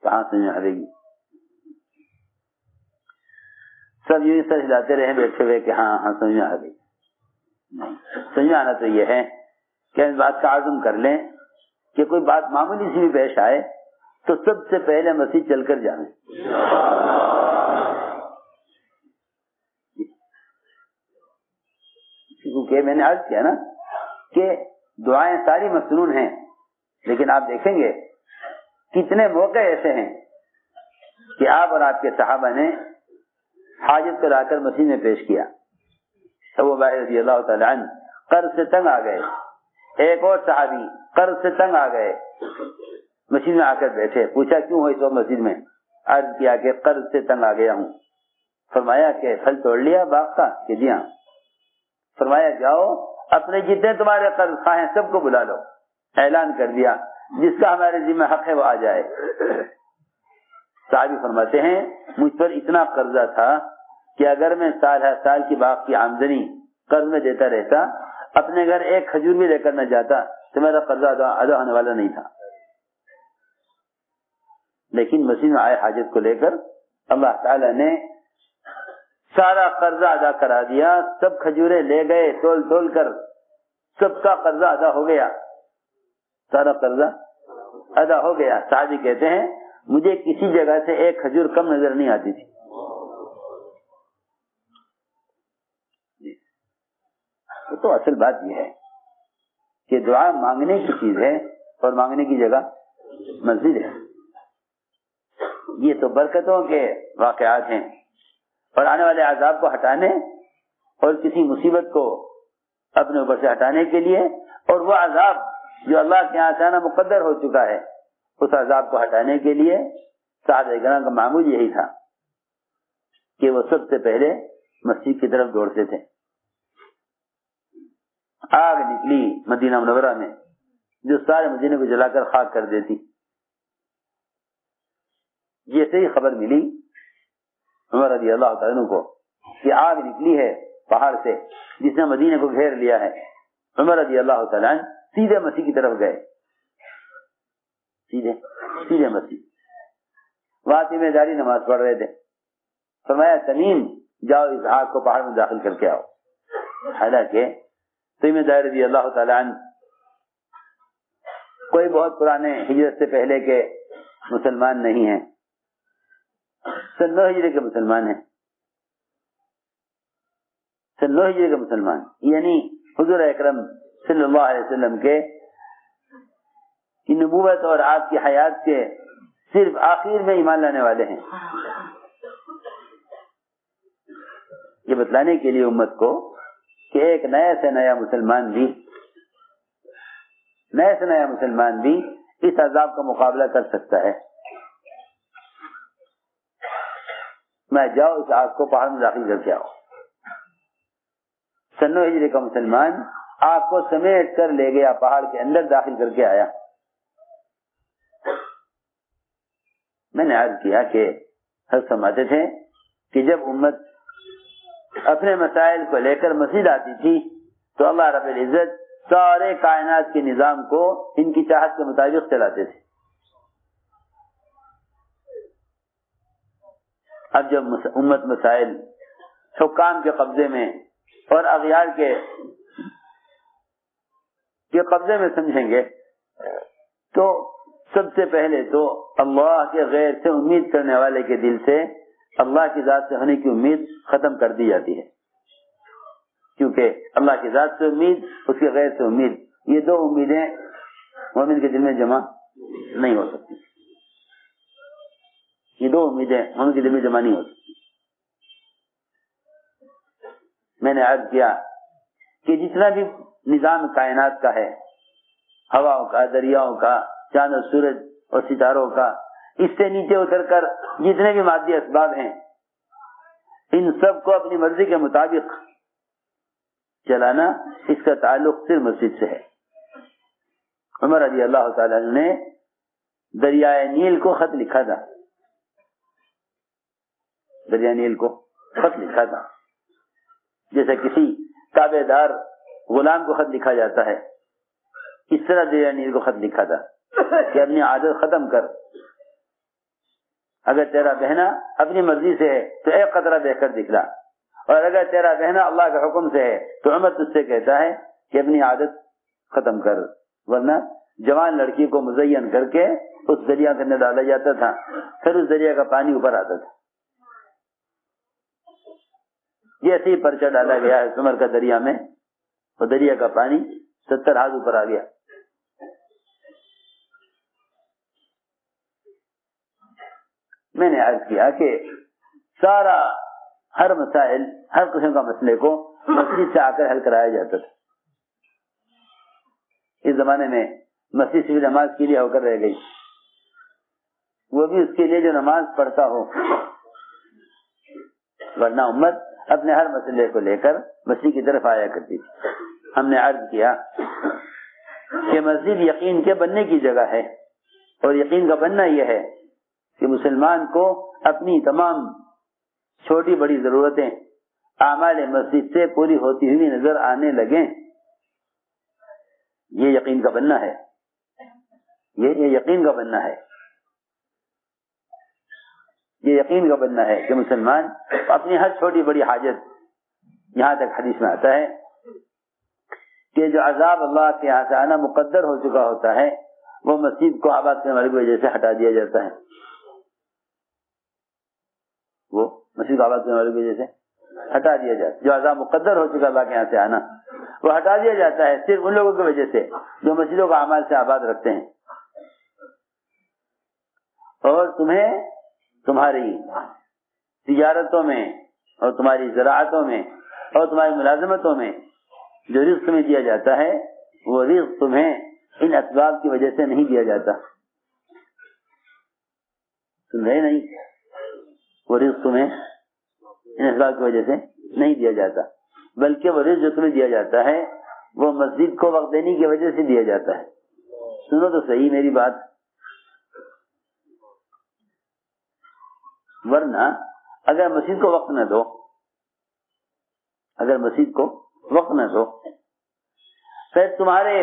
کہاں سمجھ آ رہی؟ سب یوں سر ہلاتے رہے بیٹھے ہوئے کہ ہاں سمجھ آ گئی. نہیں, سمجھ آنا تو یہ ہے کہ اس بات کا عزم کر لیں کہ کوئی بات معمولی سی بھی پیش آئے تو سب سے پہلے مسجد چل کر جائیں. کیونکہ میں نے عرض کیا نا کہ دعائیں ساری مسنون ہیں, لیکن آپ دیکھیں گے کتنے موقع ایسے ہیں کہ آپ اور آپ کے صحابہ نے حاجت کو لا کر مسجد میں پیش کیا. ابو بکر رضی اللہ تعالی عنہ قرض سے تنگ آ گئے, ایک اور صحابی قرض سے تنگ آ گئے, مسجد میں آ کر بیٹھے, پوچھا کیوں ہو اس وقت مسجد میں؟ عرض کیا کہ قرض سے تنگ آ گیا ہوں. فرمایا کہ پھل توڑ لیا باغ کا؟ کہ جی ہاں. فرمایا جاؤ اپنے جتنے تمہارے قرض خواہ ہیں سب کو بلا لو. اعلان کر دیا جس کا ہمارے ذمہ حق ہے وہ آ جائے. صحابی فرماتے ہیں مجھ پر اتنا قرضہ تھا کہ اگر میں سال ہر سال کی باغ کی آمدنی قرض میں دیتا رہتا, اپنے گھر ایک کھجور بھی لے کر نہ جاتا تو میرا قرضہ ادا ہونے والا نہیں تھا. لیکن مسجد میں آئے حاجت کو لے کر, اللہ تعالی نے سارا قرضہ ادا کرا دیا. سب کھجورے لے گئے تول تول کر, سب کا قرضہ ادا ہو گیا, سارا قرضہ ادا ہو گیا. صحابی کہتے ہیں مجھے کسی جگہ سے ایک کھجور کم نظر نہیں آتی تھی. تو اصل بات یہ ہے کہ دعا مانگنے کی چیز ہے اور مانگنے کی جگہ مسجد ہے. یہ تو برکتوں کے واقعات ہیں, اور آنے والے عذاب کو ہٹانے اور کسی مصیبت کو اپنے اوپر سے ہٹانے کے لیے, اور وہ عذاب جو اللہ کے یہاں سے آنا مقدر ہو چکا ہے اس عذاب کو ہٹانے کے لیے صحابہ کرام کا معمول یہی تھا کہ وہ سب سے پہلے مسجد کی طرف دوڑتے تھے. آگ نکلی مدینہ منورہ میں جو سارے مدینے کو جلا کر خاک کر دیتی. جیسے ہی خبر ملی عمر رضی اللہ تعالیٰ عنہ کو کہ آگ نکلی ہے پہاڑ سے جس نے مدینے کو گھیر لیا ہے, عمر رضی اللہ تعالیٰ عنہ سیدھے مسیح کی طرف گئے. سیدھے مسیح وہاں ذمہ داری نماز پڑھ رہے تھے. فرمایا تمیم جاؤ اس آگ کو پہاڑ میں داخل کر کے آؤ. حالانکہ تمیم داری رضی اللہ تعالیٰ عنہ کوئی بہت پرانے ہجرت سے پہلے کے مسلمان نہیں ہیں, سن 9 ہجری کے مسلمان ہیں. سن 9 ہجری کے مسلمان یعنی حضور اکرم صلی اللہ علیہ وسلم کے نبوت اور آپ کی حیات کے صرف آخر میں ایمان لانے والے ہیں. یہ بتلانے کے لیے امت کو کہ ایک نیا سے نیا مسلمان بھی اس عذاب کا مقابلہ کر سکتا ہے. میں جاؤ اس آگ کو پہاڑ میں داخل کر کے آؤ. سن 9 ہجری کا مسلمان آگ کو سمیٹ کر لے گیا, پہاڑ کے اندر داخل کر کے آیا. میں نے عرض کیا کہ حضرت فرماتے تھے کہ جب امت اپنے مسائل کو لے کر مسجد آتی تھی تو اللہ رب العزت سارے کائنات کے نظام کو ان کی چاہت کے مطابق چلاتے تھے. اب جب امت مسائل حکام کے قبضے میں اور اغیار کے قبضے میں سمجھیں گے تو سب سے پہلے تو اللہ کے غیر سے امید کرنے والے کے دل سے اللہ کی ذات سے ہونے کی امید ختم کر دی جاتی ہے. کیونکہ اللہ کی ذات سے امید, اس کے غیر سے امید, یہ دو امیدیں مومن کے دل میں جمع نہیں ہو سکتی. یہ دو امیدیں مومن کے دل میں جمع نہیں ہو سکتی. میں نے عرض کیا کہ جتنا بھی نظام کائنات کا ہے, ہواؤں کا, دریاؤں کا, چاند اور سورج اور ستاروں کا, اس سے نیچے اتر کر جتنے بھی مادی اسباب ہیں, ان سب کو اپنی مرضی کے مطابق چلانا, اس کا تعلق صرف مسجد سے ہے. عمر رضی اللہ تعالی عنہ نے دریائے نیل کو خط لکھا تھا. دریائے نیل کو خط لکھا تھا جیسے کسی تابع دار غلام کو خط لکھا جاتا ہے, اس طرح دریائے نیل کو خط لکھا تھا کہ اپنی عادت ختم کر. اگر تیرا بہنا اپنی مرضی سے ہے تو ایک قطرہ بہ کر دکھلا, اور اگر تیرا بہنا اللہ کے حکم سے ہے تو عمر تجھ سے کہتا ہے کہ اپنی عادت ختم کر. ورنہ جوان لڑکی کو مزین کر کے اس دریا کے اندر ڈالا جاتا تھا, پھر اس دریا کا پانی اوپر آتا تھا. جیسے ہی پرچہ ڈالا گیا ہے عمر کا دریا میں, وہ دریا کا پانی 70 ہاتھ اوپر آ گیا. میں نے عرض کیا کہ سارا ہر مسائل ہر قسم کا مسئلے کو مسجد سے آ کر حل کرایا جاتا تھا. اس زمانے میں مسجد صرف نماز کے لیے ہو کر رہ گئی, وہ بھی اس کے لیے جو نماز پڑھتا ہو, ورنہ امت اپنے ہر مسئلے کو لے کر مسجد کی طرف آیا کرتی تھی. ہم نے عرض کیا کہ مسجد یقین کے بننے کی جگہ ہے, اور یقین کا بننا یہ ہے کہ مسلمان کو اپنی تمام چھوٹی بڑی ضرورتیں اعمال مسجد سے پوری ہوتی ہوئی نظر آنے لگیں. یہ یقین کا بننا ہے, یہ یقین کا بننا ہے, یہ یقین کا بننا ہے کہ مسلمان اپنی ہر چھوٹی بڑی حاجت, یہاں تک حدیث میں آتا ہے کہ جو عذاب اللہ کے یہاں سے آنا مقدر ہو چکا ہوتا ہے وہ مسجد کو آباد کرنے والے کی وجہ سے ہٹا دیا جاتا ہے, وہ مسجد کو آباد کرنے والے کی وجہ سے ہٹا دیا جاتا ہے. جو عذاب مقدر ہو چکا اللہ کے یہاں سے آنا وہ ہٹا دیا جاتا ہے صرف ان لوگوں کی وجہ سے جو مسجدوں کو اعمال سے آباد رکھتے ہیں. اور تمہیں تمہاری تجارتوں میں اور تمہاری زراعتوں میں اور تمہاری ملازمتوں میں جو رزق تمہیں دیا جاتا ہے وہ رزق تمہیں ان اسباب کی وجہ سے نہیں دیا جاتا. سن رہے نہیں, وہ رزق تمہیں ان اسباب کی وجہ سے نہیں دیا جاتا, بلکہ وہ رزق جو تمہیں دیا جاتا ہے وہ مسجد کو وقت دینے کی وجہ سے دیا جاتا ہے. سنو تو صحیح میری بات, ورنہ اگر مسجد کو وقت نہ دو, اگر مسجد کو وقت نہ دو, پھر تمہارے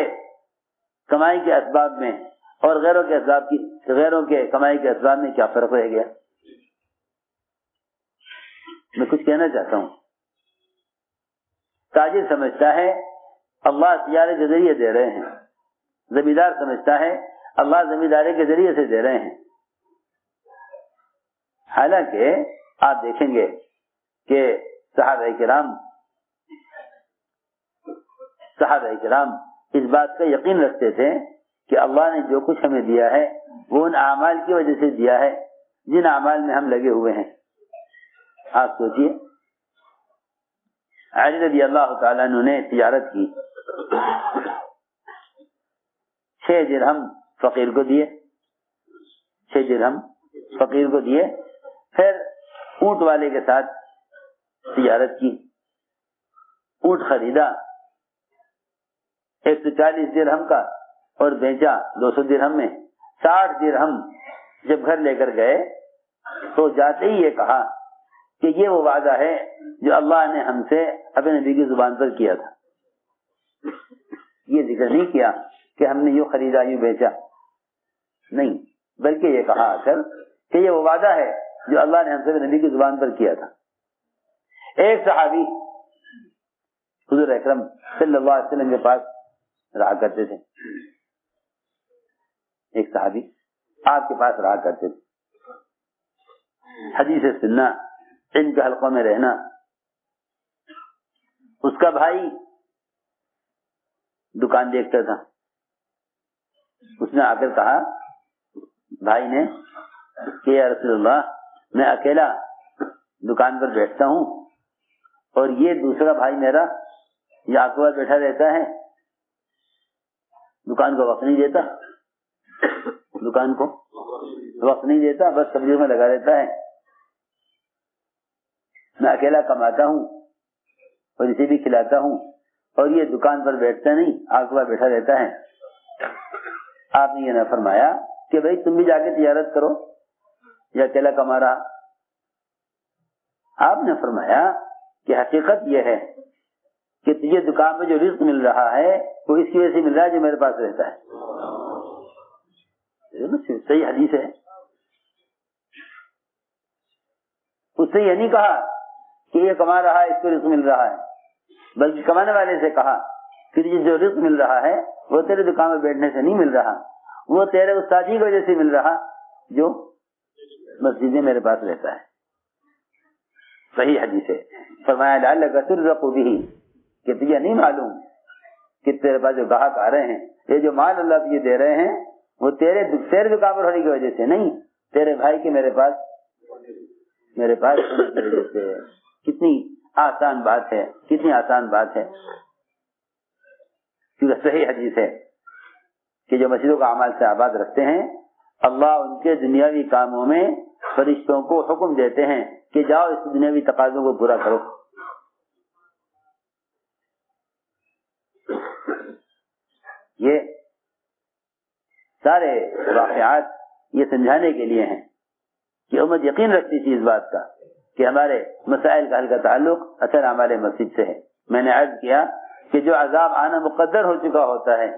کمائی کے اسباب میں اور غیروں کے کمائی کے اسباب میں کیا فرق رہ گیا؟ میں کچھ کہنا چاہتا ہوں. تاجر سمجھتا ہے اللہ تجارت کے ذریعے دے رہے ہیں, زمیندار سمجھتا ہے اللہ زمینداری کے ذریعے سے دے رہے ہیں. حالانکہ آپ دیکھیں گے کہ صحابہ کرام اس بات کا یقین رکھتے تھے کہ اللہ نے جو کچھ ہمیں دیا ہے وہ ان اعمال کی وجہ سے دیا ہے جن اعمال میں ہم لگے ہوئے ہیں. آپ سوچئے, علی رضی اللہ تعالیٰ عنہ نے تجارت کی, 6 درہم فقیر کو دیے, 6 درہم فقیر کو دیے, پھر اونٹ والے کے ساتھ تجارت کی, اونٹ خریدا 140 درہم کا اور بیچا 200 درہم میں. 60 درہم جب گھر لے کر گئے تو جاتے ہی یہ کہا کہ یہ وہ وعدہ ہے جو اللہ نے ہم سے اپنے نبی کی زبان پر کیا تھا. یہ ذکر نہیں کیا کہ ہم نے یوں خریدا یوں بیچا, نہیں, بلکہ یہ کہا کر کہ یہ وہ وعدہ ہے جو اللہ نے ہم سے نبی کی زبان پر کیا تھا. ایک صحابی حضور اکرم صلی اللہ علیہ وسلم کے پاس رہا کرتے تھے, ایک صحابی آپ کے پاس رہا کرتے تھے, حدیث سننا, ان کے حلقوں میں رہنا. اس کا بھائی دکان دیکھتا تھا, اس نے آ کر کہا بھائی نے کہ یا رسول اللہ میں اکیلا دکان پر بیٹھتا ہوں اور یہ دوسرا بھائی میرا یہ آپ کے پاس بیٹھا رہتا ہے, دکان کو وقت نہیں دیتا, دکان کو وقت نہیں دیتا, بس سبزیوں میں لگا رہتا ہے. میں اکیلا کماتا ہوں اور اسے بھی کھلاتا ہوں اور یہ دکان پر بیٹھتا نہیں, آپ کے پاس بیٹھا رہتا ہے. آپ نے یہ نہ فرمایا کہ بھائی تم بھی جا کے تجارت کرو, یا اکیلا کما رہا. آپ نے فرمایا کہ حقیقت یہ ہے کہ تجھے دکان میں جو رزق مل رہا ہے وہ اس کی وجہ سے مل رہا ہے جو میرے پاس رہتا ہے. صحیح حدیث ہے. اس سے یہ نہیں کہا کہ یہ کما رہا ہے اس کو رزق مل رہا ہے, بلکہ کمانے والے سے کہا کہ تجھے جو رزق مل رہا ہے وہ تیرے دکان میں بیٹھنے سے نہیں مل رہا, وہ تیرے استادی کی وجہ سے مل رہا جو مسجد میں میرے پاس رہتا ہے. صحیح حدیث ہے. فرمایا لعلک ترزق بہ, کہ تجھے نہیں معلوم کہ تیرے پاس جو گاہک آ رہے ہیں, یہ جو مال اللہ تجھے دے رہے ہیں وہ تیرے دکان پر ہونے کی وجہ سے نہیں, تیرے بھائی کے میرے پاس میرے پاس ہونے کی وجہ سے. کتنی آسان بات ہے, کتنی آسان بات ہے. کیونکہ صحیح حدیث ہے کہ جو مسجدوں کا اعمال سے آباد رکھتے ہیں, اللہ ان کے دنیاوی کاموں میں فرشتوں کو حکم دیتے ہیں کہ جاؤ اس دنیاوی تقاضوں کو پورا کرو. یہ سارے واقعات یہ سمجھانے کے لیے ہیں کہ امت یقین رکھتی تھی اس بات کا کہ ہمارے مسائل کا حل کا تعلق اثر ہمارے مسجد سے ہے. میں نے عرض کیا کہ جو عذاب آنا مقدر ہو چکا ہوتا ہے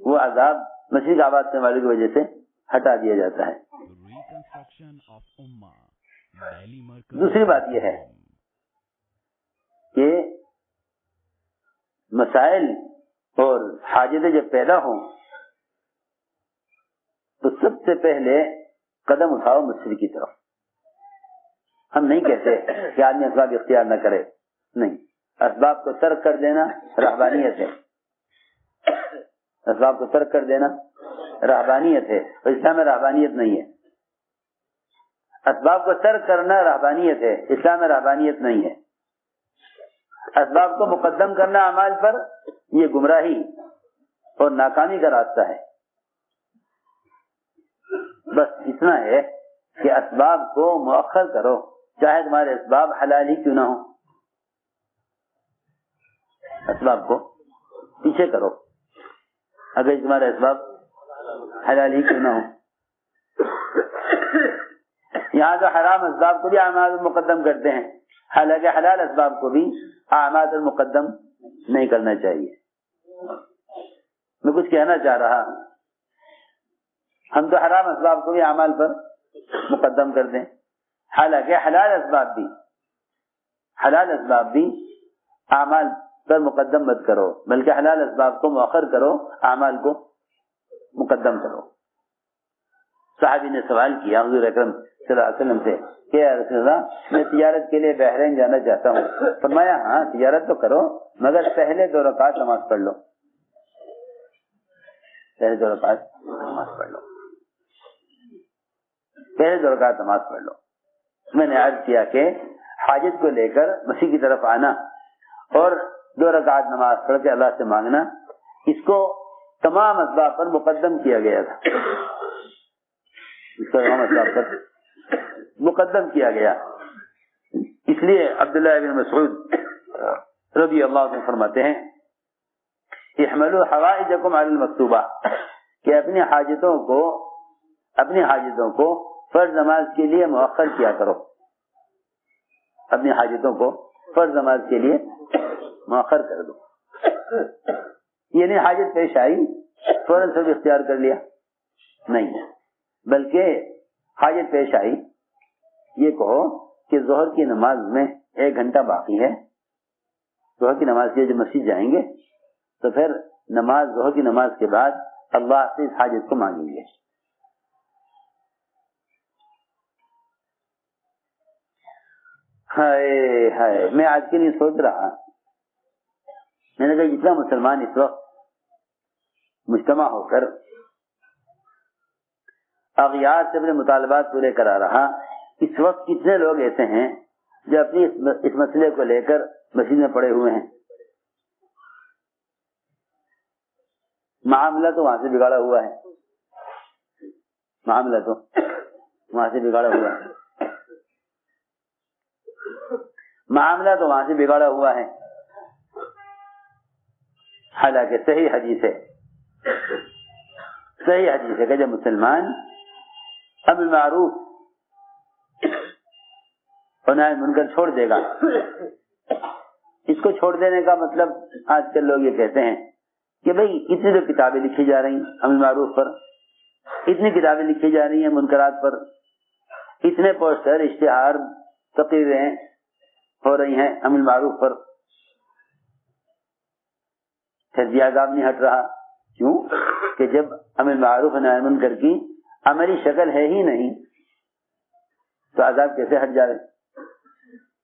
وہ عذاب مسجد آباد سے والے کی وجہ سے ہٹا دیا جاتا ہے. دوسری بات یہ ہے کہ مسائل اور حاجتیں جب پیدا ہوں تو سب سے پہلے قدم اٹھاؤ مسجد کی طرف. ہم نہیں کہتے کہ آدمی اسباب اختیار نہ کرے, نہیں, اسباب کو ترک کر دینا رہبانیت ہے. اسباب کو ترک کر دینا رہبانیت ہے, اور اسلام میں رہبانیت نہیں ہے. اسباب کو ترک کرنا رہبانیت ہے, اسلام میں رہبانیت نہیں ہے. اسباب کو مقدم کرنا اعمال پر یہ گمراہی اور ناکامی کا راستہ ہے. بس اتنا ہے کہ اسباب کو مؤخر کرو, چاہے تمہارے اسباب حلال ہی کیوں نہ ہو. اسباب کو پیچھے کرو اگر تمہارے اسباب حلال ہی کیوں نہ ہو. یہاں تو حرام اسباب کو بھی اعمال مقدم کرتے ہیں, حالانکہ حلال اسباب کو بھی اعمال مقدم نہیں کرنا چاہیے. میں کچھ کہنا چاہ رہا, ہم تو حرام اسباب کو بھی اعمال پر مقدم کر دیں, حالانکہ حلال اسباب بھی اعمال پر مقدم مت کرو, بلکہ حلال اسباب کو مؤخر کرو, اعمال کو مقدم کرو. صحابی نے سوال کیا حضور اکرم صلی اللہ علیہ وسلم سے کہ یا رسول اللہ, میں تجارت کے لیے بحرین جانا چاہتا ہوں. فرمایا ہاں تجارت تو کرو, مگر پہلے 2 رکعت نماز پڑھ لو. پہلے 2 رکعت نماز پڑھ لو. پہلے 2 رکعت نماز پڑھ لو. میں نے عرض کیا کہ حاجت کو لے کر مسیح کی طرف آنا اور 2 رکعت نماز پڑھ کے اللہ سے مانگنا, اس کو تمام اسباب پر مقدم کیا گیا تھا. اس کو تمام اسباب پر مقدم کیا گیا. اس لیے عبداللہ بن مسعود رضی اللہ عنہ فرماتے ہیں احملوا حوائجکم علی المکتوبہ, کہ اپنی حاجتوں کو فرض نماز کے لیے مؤخر کیا کرو. اپنی حاجتوں کو فرض نماز کے لیے مؤخر کر دو. یعنی حاجت پیش آئی فوراً سب اختیار کر لیا, نہیں, بلکہ حاجت پیش آئی یہ کہو کہ ظہر کی نماز میں 1 گھنٹہ باقی ہے, ظہر کی نماز کے لیے جب مسجد جائیں گے تو پھر ظہر کی نماز کے بعد اللہ سے اس حاجت کو مانگیں گے. ہائے ہائے, میں آج کے لیے سوچ رہا, میں نے کہا جتنا مسلمان اس وقت مجتمع ہو کر اغیار سے اپنے مطالبات پورے کرا رہا, اس وقت کتنے لوگ ایسے ہیں جو اپنی اس مسئلے کو لے کر مسجد میں پڑے ہوئے ہیں. معاملہ تو وہاں سے بگاڑا ہوا ہے, معاملہ تو وہاں سے بگاڑا ہوا ہے, معاملہ تو وہاں سے بگاڑا ہوا ہے. حالانکہ صحیح حدیث ہے کہ جب مسلمان امر معروف اور نہی منکر چھوڑ دے گا, اس کو چھوڑ دینے کا مطلب آج کل لوگ یہ کہتے ہیں کہ بھئی اتنی تو کتابیں لکھی جا رہی ہیں امر معروف پر, اتنی کتابیں لکھی جا رہی ہیں منکرات پر, اتنے پوسٹر اشتہار تقریریں ہو رہی ہیں امر معروف پر, پھر بھی عذاب نہیں ہٹ رہا. کیوں کہ جب امر معروف و نہی منکر کی عملی شکل ہے ہی نہیں تو عذاب کیسے ہٹ جائے؟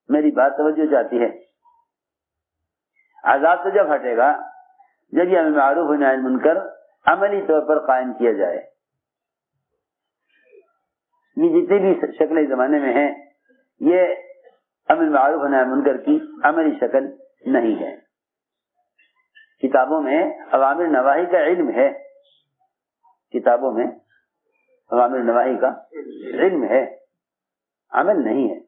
میری بات توجہ چاہتی ہے. عذاب تو جب ہٹے گا جب یہ امر معروف و نہی منکر عملی طور پر قائم کیا جائے. یہ جتنے بھی شکلیں زمانے میں ہیں یہ امر معروف نہی منکر کی عملی شکل نہیں ہے. کتابوں میں اوامر نواہی کا علم ہے، کتابوں میں اوامر نواہی کا علم ہے، عمل نہیں ہے.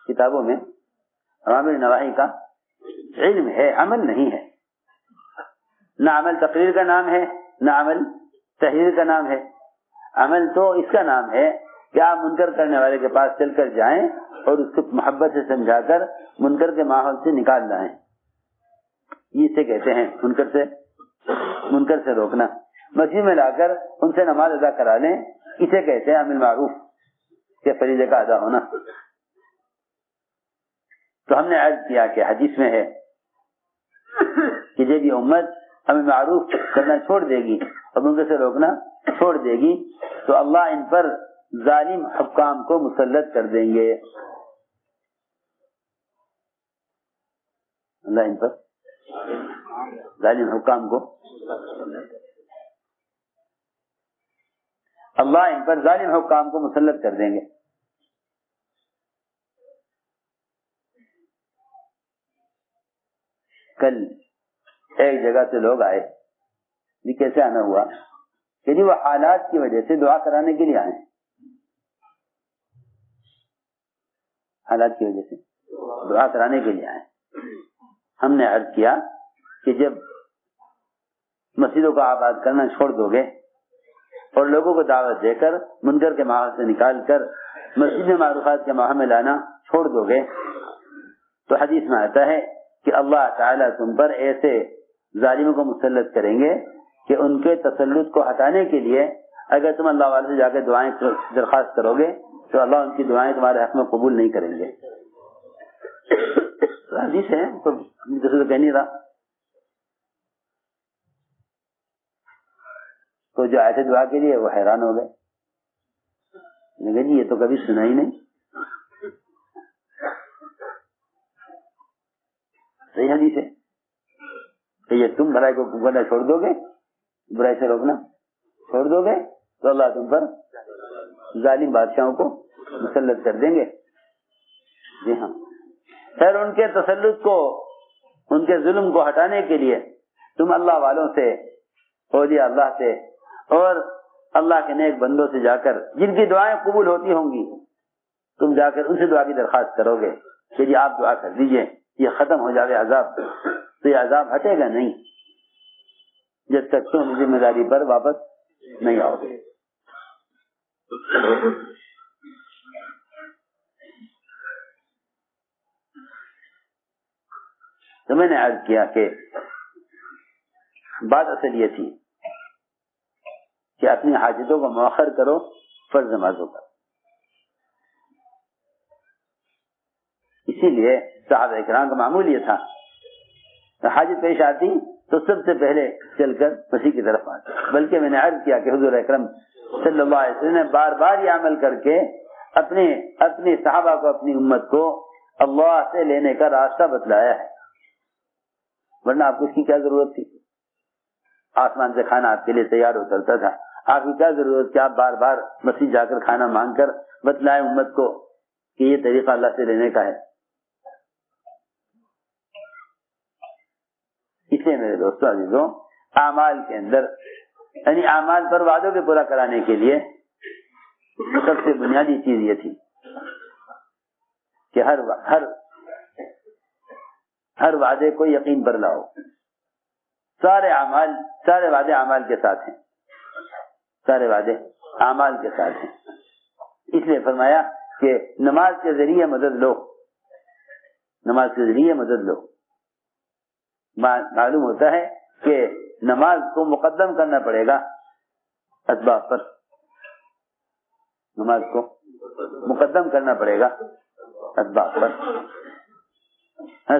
کتابوں میں اوامر نواہی کا علم ہے، عمل نہیں ہے. نہ عمل تقریر کا نام ہے، نہ عمل تحریر کا نام ہے. عمل تو اس کا نام ہے کہ آپ منکر کرنے والے کے پاس چل کر جائیں اور اس کو محبت سے سمجھا کر منکر کے ماحول سے نکال لائیں. یہ اسے کہتے ہیں منکر سے روکنا. مسجد میں لا کر ان سے نماز ادا کرا لیں، اسے کہتے ہیں امر معروف کے فریضے کا ادا ہونا. تو ہم نے عرض کیا کہ حدیث میں ہے کہ جب یہ امت امر معروف کرنا چھوڑ دے گی اور منکر سے روکنا چھوڑ دے گی تو اللہ ان پر ظالم حکام کو مسلط کر دیں گے. اللہ ان پر ظالم حکام کو اللہ ان پر ظالم حکام کو مسلط کر دیں گے. کل ایک جگہ سے لوگ آئے، یہ کیسے آنا ہوا کہ وہ حالات کی وجہ سے دعا کرانے کے لیے آئے. حالات کی وجہ سے دعا کرانے کے لیے آئے. ہم نے عرض کیا کہ جب مسجدوں کو آباد کرنا چھوڑ دو گے اور لوگوں کو دعوت دے کر منکر کے ماحول سے نکال کر مسجد میں معروفات کے ماحول میں لانا چھوڑ دو گے تو حدیث میں آتا ہے کہ اللہ تعالیٰ تم پر ایسے ظالموں کو مسلط کریں گے کہ ان کے تسلط کو ہٹانے کے لیے اگر تم اللہ والے سے جا کے دعائیں درخواست کرو گے تو اللہ ان کی دعائیں تمہارے حق میں قبول نہیں کریں گے. حدیث ہے تو کہہ نہیں رہا. تو جو آئے تھے دعا کے لیے وہ حیران ہو گئے. میں کہا جی یہ تو کبھی سنا ہی نہیں. صحیح حدیث ہے کہ یہ تم بھلائی کو کرنا چھوڑ دو گے، برائی سے روکنا چھوڑ دو گے تو اللہ تم پر ظالم بادشاہوں کو مسلط کر دیں گے. جی ہاں، پھر ان کے تسلط کو، ان کے ظلم کو ہٹانے کے لیے تم اللہ والوں سے، اولیاء اللہ سے اور اللہ کے نیک بندوں سے جا کر جن کی دعائیں قبول ہوتی ہوں گی تم جا کر ان سے دعا کی درخواست کرو گے کہ جی آپ دعا کر دیجئے یہ ختم ہو جائے عذاب. تو یہ عذاب ہٹے گا نہیں جب تک تم ذمہ داری پر واپس نہیں آؤ گے. تو میں نے عرض کیا کہ بات اصل یہ تھی کہ اپنی حاجتوں کو مؤخر کرو فرض نمازوں پر. اسی لیے صحابہ کرام کا معمول یہ تھا حاجت پیش آتی تو سب سے پہلے چل کر مسیح کی طرف آتے. بلکہ میں نے عرض کیا کہ حضور اکرم صلی اللہ علیہ وسلم نے بار بار یہ عمل کر کے اپنے صحابہ کو، اپنی امت کو اللہ سے لینے کا راستہ بتلایا ہے. ورنہ آپ کو اس کی کیا ضرورت تھی؟ آسمان سے کھانا آپ کے لیے تیار اترتا تھا. آپ کی کیا ضرورت کہ آپ بار بار مسجد جا کر کھانا مانگ کر بتلائیں امت کو کہ یہ طریقہ اللہ سے لینے کا ہے. اس لیے میرے دوستوں عزیزوں، اعمال کے اندر یعنی اعمال پر وعدوں کے پورا کرانے کے لیے سب سے بنیادی چیز یہ تھی کہ ہر وعدے کو یقین پر لاؤ. سارے وعدے اعمال کے ساتھ ہیں، سارے وعدے اعمال کے ساتھ ہیں. اس لیے فرمایا کہ نماز کے ذریعے مدد لو، نماز کے ذریعے مدد لو. معلوم ہوتا ہے کہ نماز کو مقدم کرنا پڑے گا اسباب پر، نماز کو مقدم کرنا پڑے گا اسباب پر.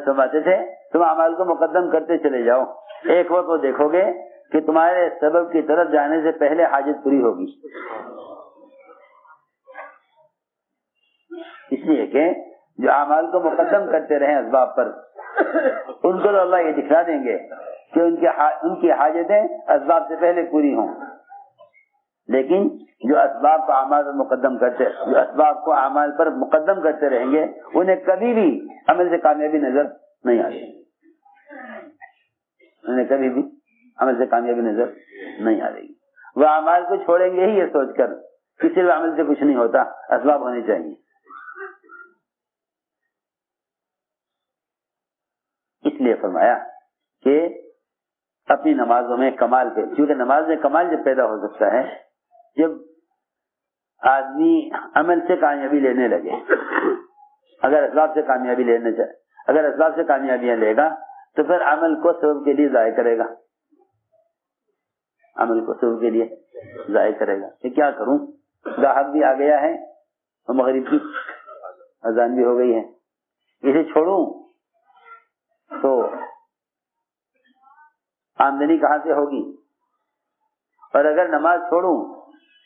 سمجھتے تھے تم اعمال کو مقدم کرتے چلے جاؤ، ایک وقت وہ دیکھو گے کہ تمہارے سبب کی طرف جانے سے پہلے حاجت پوری ہوگی. اس لیے کہ جو اعمال کو مقدم کرتے رہیں اسباب پر ان کو تو اللہ یہ دکھلا دیں گے کہ ان کی حاجتیں اسباب سے پہلے پوری ہوں. لیکن جو اسباب کو اعمال پر مقدم کرتے، جو اسباب کو اعمال پر مقدم کرتے رہیں گے انہیں کبھی بھی عمل سے کامیابی نظر نہیں آئے گی، انہیں کبھی بھی عمل سے کامیابی نظر نہیں آ رہی گی۔ وہ اعمال کو چھوڑیں گے ہی یہ سوچ کر کسی بھی عمل سے کچھ نہیں ہوتا، اسباب ہونے چاہیے۔ اس لیے فرمایا کہ اپنی نمازوں میں کمال پہ، کیونکہ نماز میں کمال جب پیدا ہو سکتا ہے جب آدمی عمل سے کامیابی لینے لگے۔ اگر اسباب سے کامیابی لینا چاہے، اگر اسباب سے کامیابیاں لے گا تو پھر عمل کو سبب کے لیے ضائع کرے گا، عمل کو سبب کے لیے ضائع کرے گا کہ کیا کروں، گاہک بھی آ گیا ہے اور مغرب کی اذان بھی ہو گئی ہے، اسے چھوڑوں تو آمدنی کہاں سے ہوگی، اور اگر نماز چھوڑوں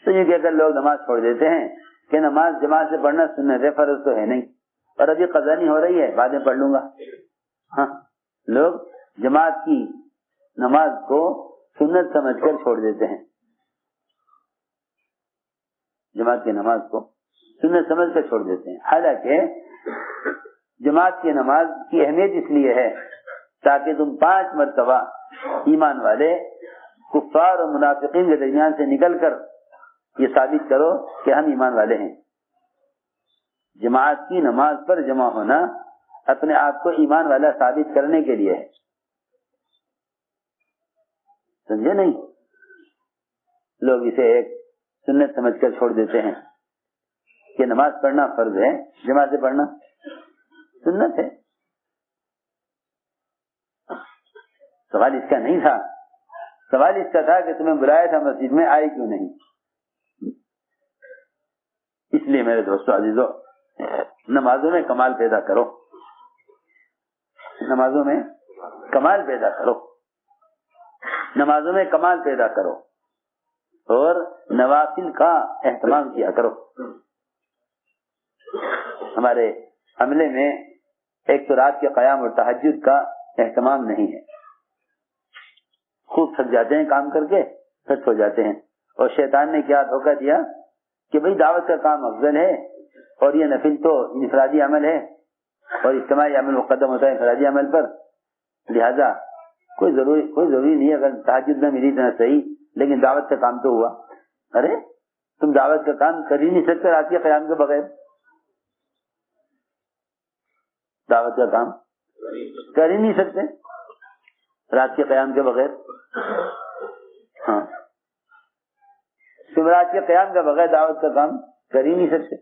تو یہ کہ اگر لوگ نماز چھوڑ دیتے ہیں کہ نماز جماعت سے پڑھنا سنت ہے، فرض تو ہے نہیں، اور ابھی قضا نہیں ہو رہی ہے، بعد میں پڑھ لوں گا۔ ہاں، لوگ جماعت کی نماز کو سنت سمجھ کر چھوڑ دیتے ہیں، جماعت کی نماز کو سنت سمجھ کر چھوڑ دیتے ہیں، حالانکہ جماعت کی نماز کی اہمیت اس لیے ہے تاکہ تم 5 مرتبہ ایمان والے کفار اور منافقین کے درمیان سے نکل کر یہ ثابت کرو کہ ہم ایمان والے ہیں۔ جماعت کی نماز پر جمع ہونا اپنے آپ کو ایمان والا ثابت کرنے کے لیے ہے، سمجھے نہیں؟ لوگ اسے ایک سنت سمجھ کر چھوڑ دیتے ہیں کہ نماز پڑھنا فرض ہے، جماعت سے پڑھنا سنت ہے۔ سوال اس کا نہیں تھا، سوال اس کا تھا کہ تمہیں بلایا تھا مسجد میں، آئے کیوں نہیں؟ اس لیے میرے دوستو عزیزو، نمازوں میں کمال پیدا کرو، نمازوں میں کمال پیدا کرو، نمازوں میں کمال پیدا کرو اور نوافل کا اہتمام کیا کرو۔ ہمارے عملے میں ایک تو رات کے قیام اور تہجد کا اہتمام نہیں ہے، خوب تھک جاتے ہیں کام کر کے، پھر سو جاتے ہیں، اور شیطان نے کیا دھوکہ دیا کہ بھئی دعوت کا کام افضل ہے اور یہ نفل تو انفرادی عمل ہے اور اجتماعی عمل مقدم ہوتا ہے انفرادی عمل پر، لہذا کوئی ضروری نہیں، اگر تہجد نہ ملی تو صحیح، لیکن دعوت کا کام تو ہوا۔ ارے تم دعوت کا کام کر ہی نہیں سکتے رات کے قیام کے بغیر، دعوت کا کام کر ہی نہیں سکتے رات کے قیام کے بغیر۔ ہاں، تم رات کے قیام کے بغیر دعوت کا کام کر ہی نہیں سکتے۔